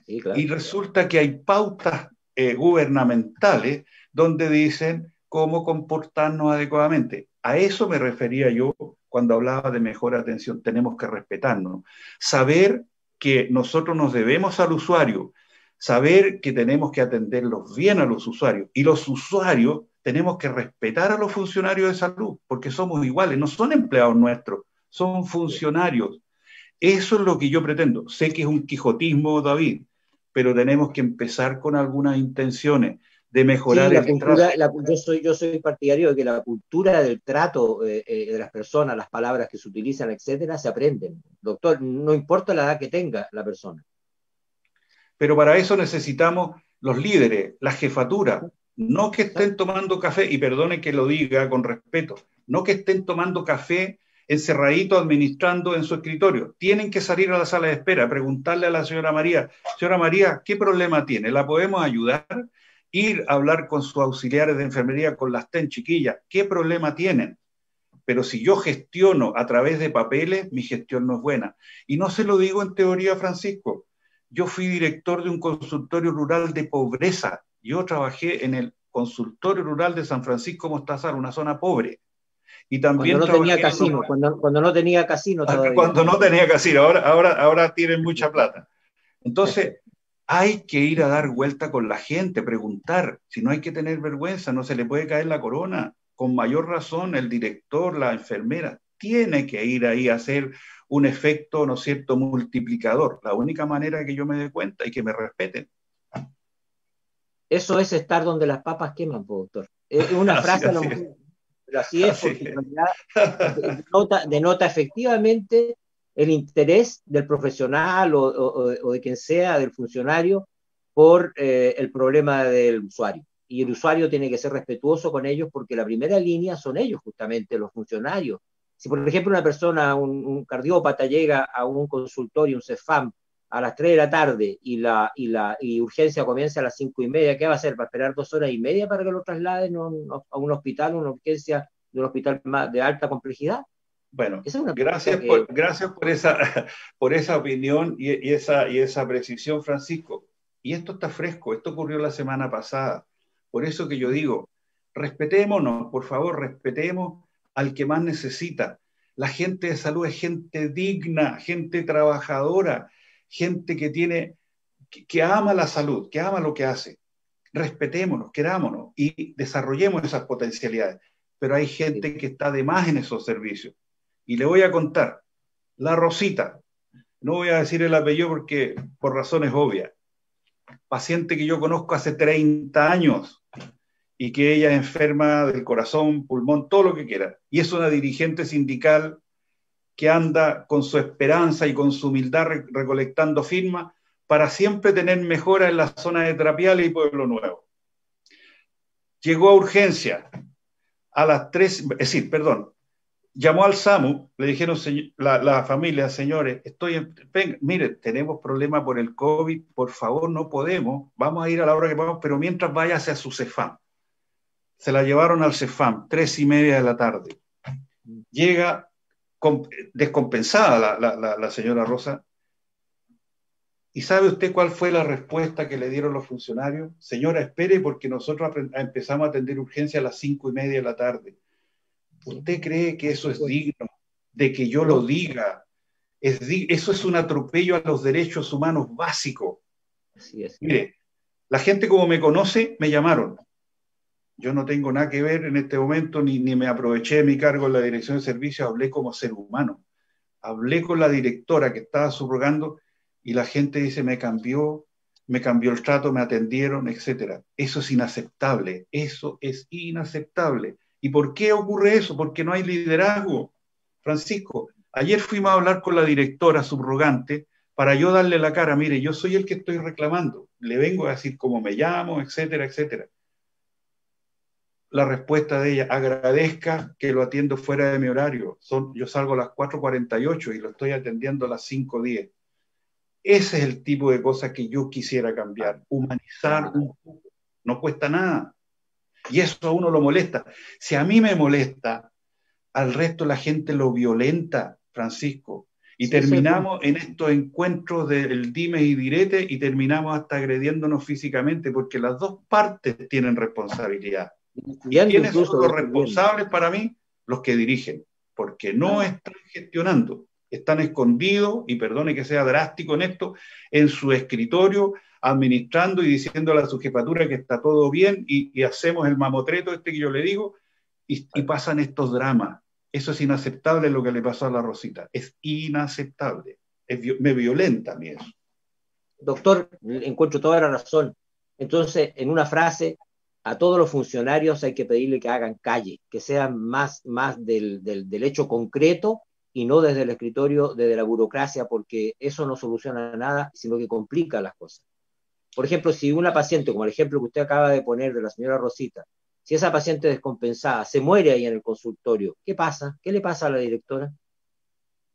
Sí, claro. Y resulta que hay pautas gubernamentales donde dicen cómo comportarnos adecuadamente. A eso me refería yo cuando hablaba de mejor atención. Tenemos que respetarnos. Saber que nosotros nos debemos al usuario. Saber que tenemos que atenderlos bien a los usuarios. Y los usuarios tenemos que respetar a los funcionarios de salud, porque somos iguales, no son empleados nuestros, son funcionarios. Eso es lo que yo pretendo. Sé que es un quijotismo, David, pero tenemos que empezar con algunas intenciones de mejorar sí, el trato. yo soy partidario de que la cultura del trato de las personas, las palabras que se utilizan, etcétera, se aprenden. Doctor, no importa la edad que tenga la persona. Pero para eso necesitamos los líderes, la jefatura, no que estén tomando café, y perdone que lo diga con respeto, no que estén tomando café encerradito administrando en su escritorio. Tienen que salir a la sala de espera, preguntarle a la señora María, ¿qué problema tiene? ¿La podemos ayudar? Ir a hablar con sus auxiliares de enfermería, con las TEN chiquillas, ¿qué problema tienen? Pero si yo gestiono a través de papeles, mi gestión no es buena. Y no se lo digo en teoría, Francisco. Yo fui director de un consultorio rural de pobreza. Yo trabajé en el consultorio rural de San Francisco Mostazal, una zona pobre. Y también cuando no tenía casino, cuando no tenía casino todavía. Cuando no tenía casino, ahora tienen mucha plata. Entonces, hay que ir a dar vuelta con la gente, preguntar. Si no hay que tener vergüenza, no se le puede caer la corona. Con mayor razón, el director, la enfermera, tiene que ir ahí a hacer un efecto, ¿no es cierto?, multiplicador. La única manera que yo me dé cuenta y que me respeten. Eso es estar donde las papas queman, doctor. Es una frase a lo mejor, pero así es, porque en realidad denota efectivamente el interés del profesional o de quien sea, del funcionario, por el problema del usuario. Y el usuario tiene que ser respetuoso con ellos, porque la primera línea son ellos, justamente, los funcionarios. Si, por ejemplo, una persona, un cardiópata, llega a un consultorio, un CEFAM, a las 3 de la tarde y urgencia comienza a las 5:30, ¿qué va a hacer? ¿Va a esperar 2 horas y media para que lo trasladen a un hospital, una urgencia de un hospital de alta complejidad? Bueno, Esa es una gracias pregunta que... gracias por esa opinión y esa precisión, Francisco. Y esto está fresco, esto ocurrió la semana pasada. Por eso que yo digo, respetémonos, por favor, respetemos al que más necesita. La gente de salud es gente digna, gente trabajadora, gente que ama la salud, que ama lo que hace. Respetémonos, querámonos y desarrollemos esas potencialidades. Pero hay gente que está de más en esos servicios. Y le voy a contar, la Rosita, no voy a decir el apellido porque por razones obvias, paciente que yo conozco hace 30 años y que ella es enferma del corazón, pulmón, todo lo que quiera. Y es una dirigente sindical que anda con su esperanza y con su humildad recolectando firmas para siempre tener mejora en la zona de Trapiales y Pueblo Nuevo. Llegó a urgencia a las 3, es decir, perdón, llamó al SAMU, le dijeron la familia, señores, mire, tenemos problemas por el COVID, por favor, no podemos, vamos a ir a la hora que podamos, pero mientras váyase a su CEFAM. Se la llevaron al CEFAM, 3:30 de la tarde. Llega descompensada la señora Rosa. ¿Y sabe usted cuál fue la respuesta que le dieron los funcionarios? Señora, espere porque nosotros empezamos a atender urgencia a las 5:30 de la tarde. ¿Usted cree que eso es digno de que yo lo diga? Eso es un atropello a los derechos humanos básicos. Así es. Mire, la gente como me conoce, me llamaron. Yo no tengo nada que ver en este momento, ni me aproveché de mi cargo en la dirección de servicios, hablé como ser humano. Hablé con la directora que estaba subrogando y la gente dice, me cambió el trato, me atendieron, etc. Eso es inaceptable, eso es inaceptable. ¿Y por qué ocurre eso? Porque no hay liderazgo. Francisco, ayer fuimos a hablar con la directora subrogante para yo darle la cara, mire, yo soy el que estoy reclamando, le vengo a decir cómo me llamo, etcétera, etcétera. La respuesta de ella, agradezca que lo atiendo fuera de mi horario. Yo salgo a las 4:48 y lo estoy atendiendo a las 5:10. Ese es el tipo de cosas que yo quisiera cambiar. Humanizar un poco. No cuesta nada. Y eso a uno lo molesta. Si a mí me molesta, al resto la gente lo violenta, Francisco. Y sí, terminamos en estos encuentros del dimes y diretes y terminamos hasta agrediéndonos físicamente porque las dos partes tienen responsabilidad. ¿Y quiénes son los responsables para mí? Los que dirigen, porque no están gestionando, están escondidos, y perdone que sea drástico en esto, en su escritorio, administrando y diciendo a la subjefatura que está todo bien y hacemos el mamotreto este que yo le digo y pasan estos dramas. Eso es inaceptable lo que le pasó a la Rosita, es inaceptable, me violenta a mí eso. Doctor, encuentro toda la razón. Entonces, en una frase, a todos los funcionarios hay que pedirle que hagan calle, que sean más del hecho concreto y no desde el escritorio, desde la burocracia, porque eso no soluciona nada, sino que complica las cosas. Por ejemplo, si una paciente, como el ejemplo que usted acaba de poner de la señora Rosita, si esa paciente descompensada se muere ahí en el consultorio, ¿qué pasa? ¿Qué le pasa a la directora?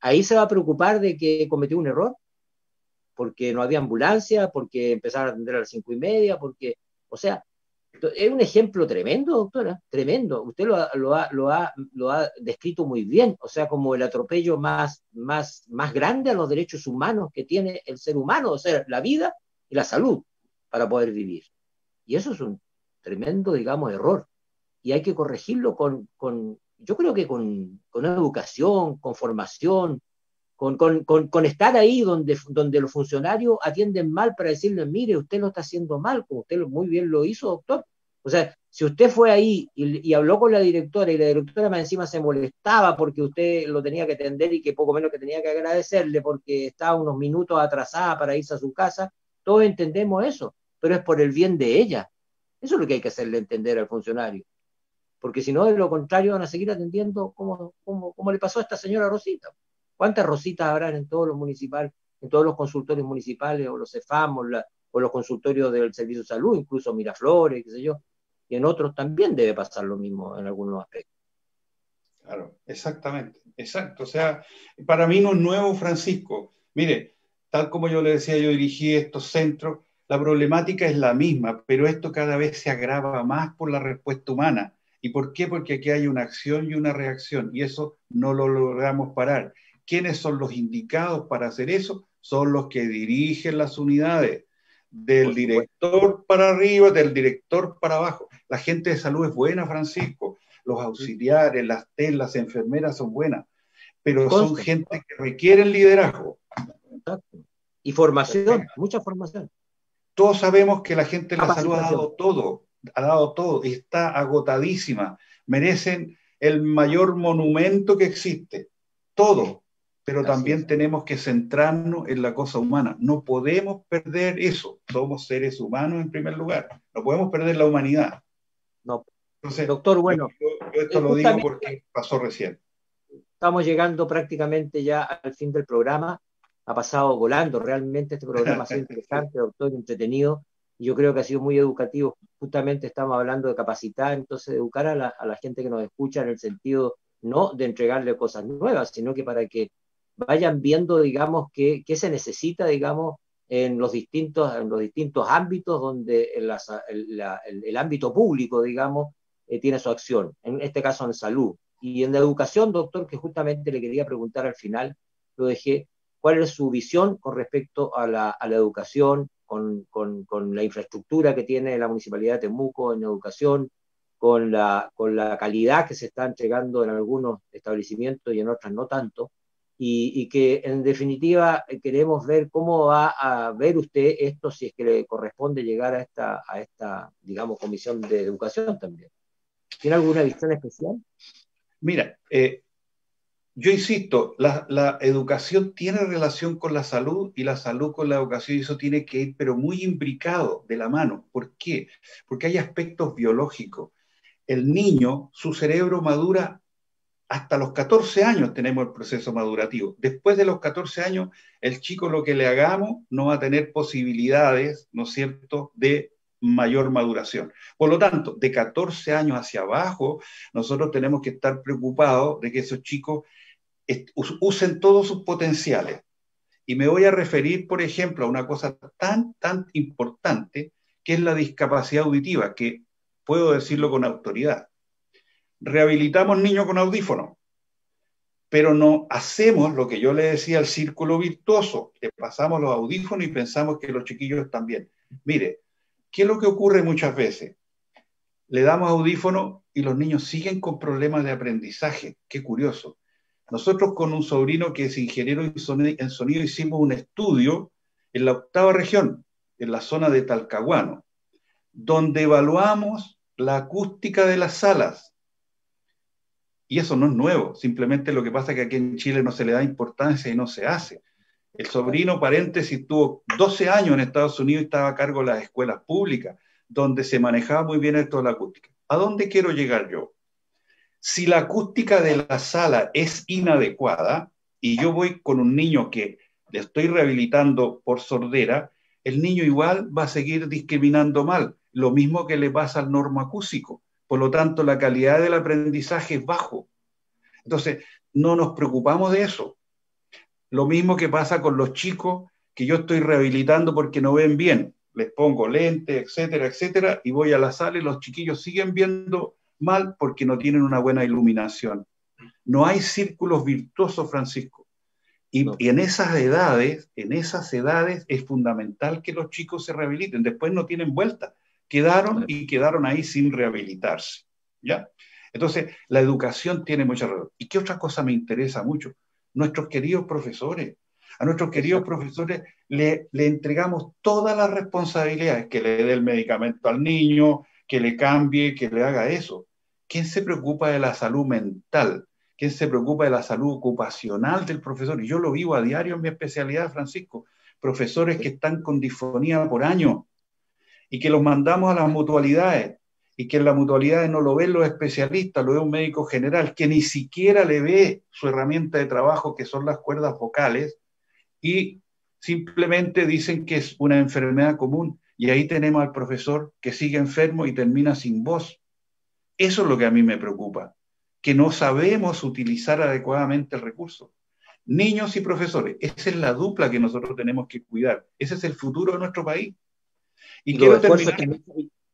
Ahí se va a preocupar de que cometió un error, porque no había ambulancia, porque empezaron a atender a las 5:30, porque, o sea, es un ejemplo tremendo, doctora, tremendo. Usted lo ha descrito muy bien, o sea, como el atropello más grande a los derechos humanos que tiene el ser humano, o sea, la vida y la salud para poder vivir. Y eso es un tremendo, digamos, error. Y hay que corregirlo yo creo que con educación, con formación, con estar ahí donde los funcionarios atienden mal para decirle, mire, usted lo está haciendo mal, como usted muy bien lo hizo, doctor. O sea, si usted fue ahí y habló con la directora y la directora más encima se molestaba porque usted lo tenía que atender y que poco menos que tenía que agradecerle porque estaba unos minutos atrasada para irse a su casa, todos entendemos eso, pero es por el bien de ella. Eso es lo que hay que hacerle entender al funcionario. Porque si no, de lo contrario, van a seguir atendiendo como le pasó a esta señora Rosita. ¿Cuántas Rositas habrán en todos los municipales, en todos los consultorios municipales, o los CEFAM, o los consultorios del Servicio de Salud, incluso Miraflores, qué sé yo? Y en otros también debe pasar lo mismo en algunos aspectos. Claro, exactamente, exacto. O sea, para mí no es nuevo, Francisco. Mire, tal como yo le decía, yo dirigí estos centros, la problemática es la misma, pero esto cada vez se agrava más por la respuesta humana. ¿Y por qué? Porque aquí hay una acción y una reacción, y eso no lo logramos parar. ¿Quiénes son los indicados para hacer eso? Son los que dirigen las unidades, del director para arriba, del director para abajo. La gente de salud es buena, Francisco, los auxiliares, las TEN, las enfermeras son buenas, pero son gente que requiere liderazgo. Exacto. Y formación, mucha formación. Todos sabemos que la gente de la salud ha dado todo, está agotadísima, merecen el mayor monumento que existe, todo, pero también tenemos que centrarnos en la cosa humana, no podemos perder eso, somos seres humanos en primer lugar, no podemos perder la humanidad. No. Entonces, doctor, bueno, yo esto lo digo porque pasó recién. Estamos llegando prácticamente ya al fin del programa, ha pasado volando, realmente este programa ha sido interesante, doctor, entretenido, y yo creo que ha sido muy educativo. Justamente estamos hablando de capacitar, entonces de educar a la gente que nos escucha en el sentido no de entregarle cosas nuevas, sino que para que vayan viendo, digamos, qué se necesita, digamos, en los distintos ámbitos donde el ámbito público, digamos, tiene su acción, en este caso en salud. Y en la educación, doctor, que justamente le quería preguntar al final, lo dejé, ¿cuál es su visión con respecto a la educación, con la infraestructura que tiene la Municipalidad de Temuco en educación, con la calidad que se está entregando en algunos establecimientos y en otros no tanto, y que en definitiva queremos ver cómo va a ver usted esto, si es que le corresponde llegar a esta digamos, comisión de educación también? ¿Tiene alguna visión especial? Mira, yo insisto, la educación tiene relación con la salud y la salud con la educación, y eso tiene que ir, pero muy imbricado de la mano. ¿Por qué? Porque hay aspectos biológicos. El niño, su cerebro madura hasta los 14 años, tenemos el proceso madurativo. Después de los 14 años, el chico, lo que le hagamos, no va a tener posibilidades, ¿no es cierto?, de mayor maduración. Por lo tanto, de 14 años hacia abajo, nosotros tenemos que estar preocupados de que esos chicos usen todos sus potenciales. Y me voy a referir, por ejemplo, a una cosa tan importante, que es la discapacidad auditiva, que puedo decirlo con autoridad. Rehabilitamos niños con audífonos, pero no hacemos lo que yo le decía, el círculo virtuoso. Le pasamos los audífonos y pensamos que los chiquillos están bien. Mire, ¿qué es lo que ocurre muchas veces? Le damos audífonos y los niños siguen con problemas de aprendizaje. Qué curioso. Nosotros con un sobrino que es ingeniero en sonido hicimos un estudio en la 8ª región, en la zona de Talcahuano, donde evaluamos la acústica de las salas. Y eso no es nuevo, simplemente lo que pasa es que aquí en Chile no se le da importancia y no se hace. El sobrino, paréntesis, tuvo 12 años en Estados Unidos y estaba a cargo de las escuelas públicas, donde se manejaba muy bien esto de la acústica. ¿A dónde quiero llegar yo? Si la acústica de la sala es inadecuada y yo voy con un niño que le estoy rehabilitando por sordera, el niño igual va a seguir discriminando mal, lo mismo que le pasa al normoacústico. Por lo tanto, la calidad del aprendizaje es bajo. Entonces, no nos preocupamos de eso. Lo mismo que pasa con los chicos que yo estoy rehabilitando porque no ven bien. Les pongo lentes, etcétera, etcétera, y voy a la sala y los chiquillos siguen viendo mal porque no tienen una buena iluminación. No hay círculos virtuosos, Francisco. Y en esas edades es fundamental que los chicos se rehabiliten. Después no tienen vuelta. Quedaron ahí sin rehabilitarse, ¿ya? Entonces, la educación tiene mucha razón. ¿Y qué otra cosa me interesa mucho? Nuestros queridos profesores. A nuestros queridos profesores le entregamos todas las responsabilidades, que le dé el medicamento al niño, que le cambie, que le haga eso. ¿Quién se preocupa de la salud mental? ¿Quién se preocupa de la salud ocupacional del profesor? Y yo lo vivo a diario en mi especialidad, Francisco. Profesores que están con disfonía por año, y que los mandamos a las mutualidades, y que en las mutualidades no lo ven los especialistas, lo ve un médico general, que ni siquiera le ve su herramienta de trabajo, que son las cuerdas vocales, y simplemente dicen que es una enfermedad común, y ahí tenemos al profesor que sigue enfermo y termina sin voz. Eso es lo que a mí me preocupa, que no sabemos utilizar adecuadamente el recurso. Niños y profesores, esa es la dupla que nosotros tenemos que cuidar, ese es el futuro de nuestro país. Y quiero terminar.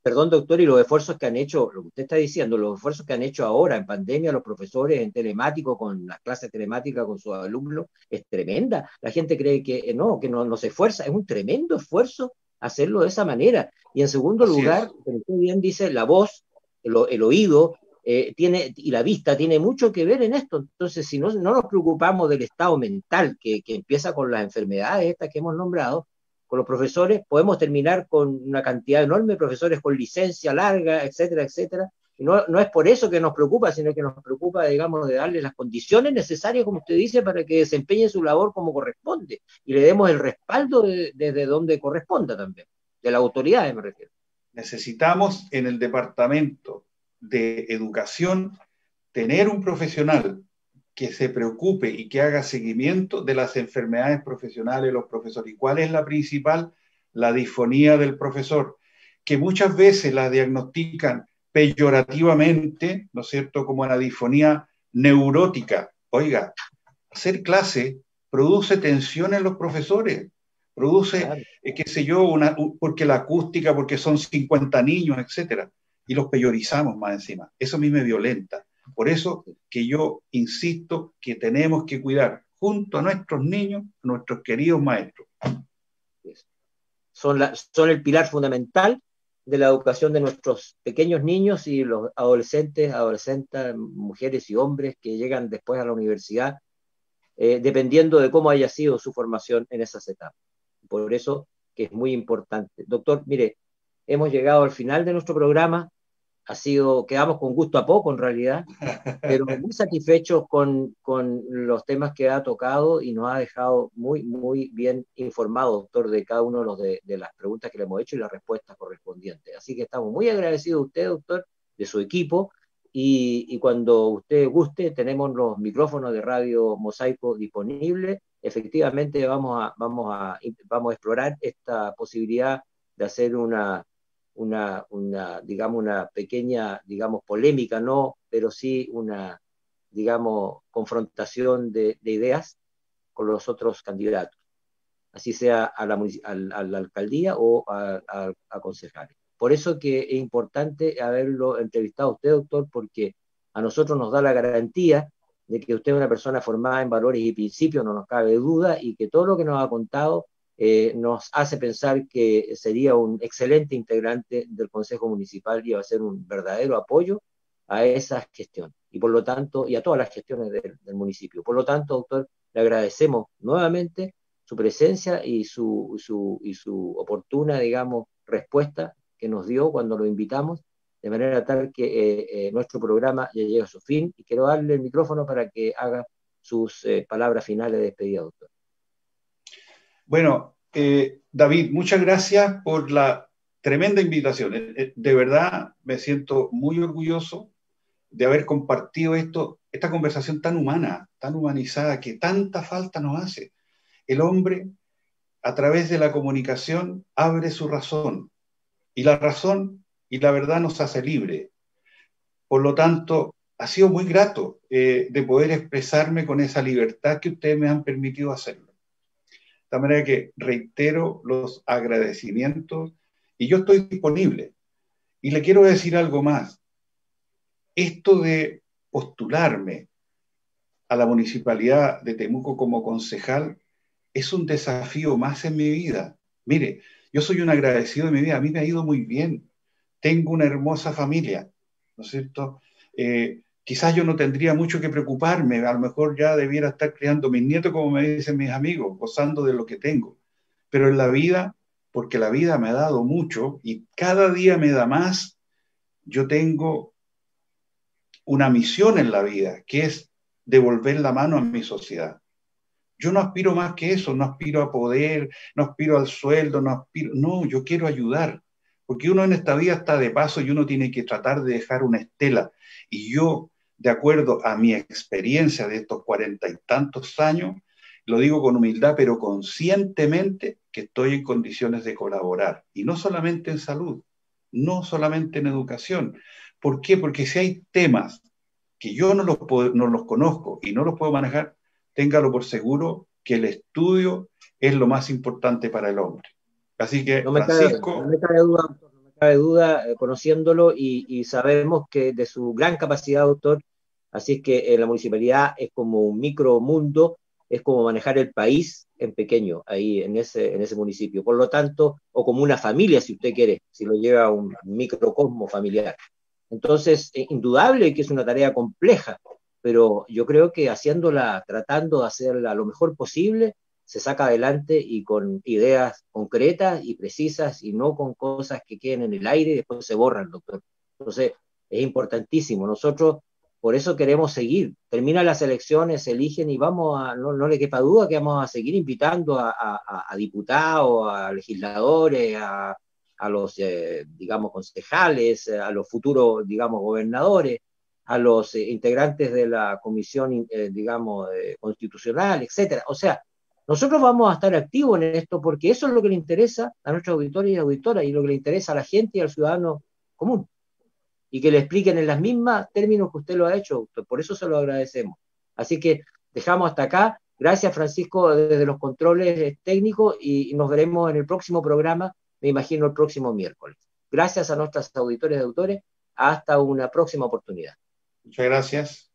perdón, doctor, y los esfuerzos que han hecho, lo que usted está diciendo, los esfuerzos que han hecho ahora en pandemia los profesores en telemático, con las clases telemáticas con sus alumnos, es tremenda. La gente cree que no se esfuerza. Es un tremendo esfuerzo hacerlo de esa manera. Y en segundo Así lugar, es. como usted bien dice, la voz, el oído, y la vista tiene mucho que ver en esto. Entonces, si no nos preocupamos del estado mental que empieza con las enfermedades estas que hemos nombrado, con los profesores, podemos terminar con una cantidad enorme de profesores con licencia larga, etcétera, etcétera. Y no es por eso que nos preocupa, sino que nos preocupa, digamos, de darle las condiciones necesarias, como usted dice, para que desempeñe su labor como corresponde y le demos el respaldo desde donde corresponda también, de la autoridad, me refiero. Necesitamos en el departamento de educación tener un profesional que se preocupe y que haga seguimiento de las enfermedades profesionales de los profesores. ¿Y cuál es la principal? La disfonía del profesor, que muchas veces la diagnostican peyorativamente, ¿no es cierto?, como la disfonía neurótica. Oiga, hacer clase produce tensión en los profesores, produce, Claro. qué sé yo, porque la acústica, porque son 50 niños, etcétera, y los peyorizamos más encima. Eso a mí me violenta. Por eso que yo insisto que tenemos que cuidar junto a nuestros niños, a nuestros queridos maestros. Son el pilar fundamental de la educación de nuestros pequeños niños y los adolescentes, mujeres y hombres que llegan después a la universidad, dependiendo de cómo haya sido su formación en esas etapas. Por eso que es muy importante. Doctor, mire, hemos llegado al final de nuestro programa. Quedamos con gusto a poco en realidad, pero muy satisfechos con los temas que ha tocado y nos ha dejado muy, muy bien informado, doctor, de cada uno de las preguntas que le hemos hecho y las respuestas correspondientes. Así que estamos muy agradecidos de usted, doctor, de su equipo, y cuando usted guste, tenemos los micrófonos de Radio Mosaico disponibles. Efectivamente, vamos a explorar esta posibilidad de hacer una pequeña, polémica, no, pero sí una, confrontación de ideas con los otros candidatos, así sea a la alcaldía o a concejales. Por eso que es importante haberlo entrevistado a usted, doctor, porque a nosotros nos da la garantía de que usted es una persona formada en valores y principios, no nos cabe duda, y que todo lo que nos ha contado nos hace pensar que sería un excelente integrante del Consejo Municipal y va a ser un verdadero apoyo a esa gestión y por lo tanto, y a todas las gestiones del municipio. Por lo tanto, doctor, le agradecemos nuevamente su presencia y su oportuna, respuesta que nos dio cuando lo invitamos, de manera tal que nuestro programa ya llega a su fin, y quiero darle el micrófono para que haga sus palabras finales de despedida, doctor. Bueno, David, muchas gracias por la tremenda invitación. De verdad me siento muy orgulloso de haber compartido esta conversación tan humana, tan humanizada, que tanta falta nos hace. El hombre, a través de la comunicación, abre su razón, y la razón y la verdad nos hace libre. Por lo tanto, ha sido muy grato de poder expresarme con esa libertad que ustedes me han permitido hacerlo. De manera que reitero los agradecimientos y yo estoy disponible. Y le quiero decir algo más. Esto de postularme a la Municipalidad de Temuco como concejal es un desafío más en mi vida. Mire, yo soy un agradecido de mi vida. A mí me ha ido muy bien. Tengo una hermosa familia, ¿no es cierto? Quizás yo no tendría mucho que preocuparme, a lo mejor ya debiera estar criando mis nietos, como me dicen mis amigos, gozando de lo que tengo. Pero en la vida, porque la vida me ha dado mucho y cada día me da más, yo tengo una misión en la vida, que es devolver la mano a mi sociedad. Yo no aspiro más que eso, no aspiro a poder, no aspiro al sueldo, no, yo quiero ayudar. Porque uno en esta vida está de paso y uno tiene que tratar de dejar una estela. Y yo, de acuerdo a mi experiencia de estos 40 y tantos años, lo digo con humildad, pero conscientemente que estoy en condiciones de colaborar. Y no solamente en salud, no solamente en educación. ¿Por qué? Porque si hay temas que yo no los conozco y no los puedo manejar, téngalo por seguro que el estudio es lo más importante para el hombre. Así que, Francisco, no me cabe duda, doctor, cabe duda, conociéndolo y sabemos que de su gran capacidad, doctor, así es que la municipalidad es como un micromundo, es como manejar el país en pequeño, ahí en ese municipio. Por lo tanto, o como una familia, si usted quiere, si lo lleva a un microcosmo familiar. Entonces, indudable que es una tarea compleja, pero yo creo que haciéndola, tratando de hacerla lo mejor posible, se saca adelante y con ideas concretas y precisas y no con cosas que queden en el aire y después se borran, doctor. Entonces, es importantísimo. Nosotros por eso queremos seguir. Terminan las elecciones, se eligen y vamos a, no le quepa duda que vamos a seguir invitando a diputados, a legisladores, a los, digamos, concejales, a los futuros, digamos, gobernadores, a los integrantes de la comisión, digamos, constitucional, etcétera. O sea, nosotros vamos a estar activos en esto porque eso es lo que le interesa a nuestros auditores y auditoras y lo que le interesa a la gente y al ciudadano común. Y que le expliquen en las mismas términos que usted lo ha hecho, doctor. Por eso se lo agradecemos. Así que dejamos hasta acá. Gracias, Francisco, desde los controles técnicos y nos veremos en el próximo programa, me imagino el próximo miércoles. Gracias a nuestros auditores y autores. Hasta una próxima oportunidad. Muchas gracias.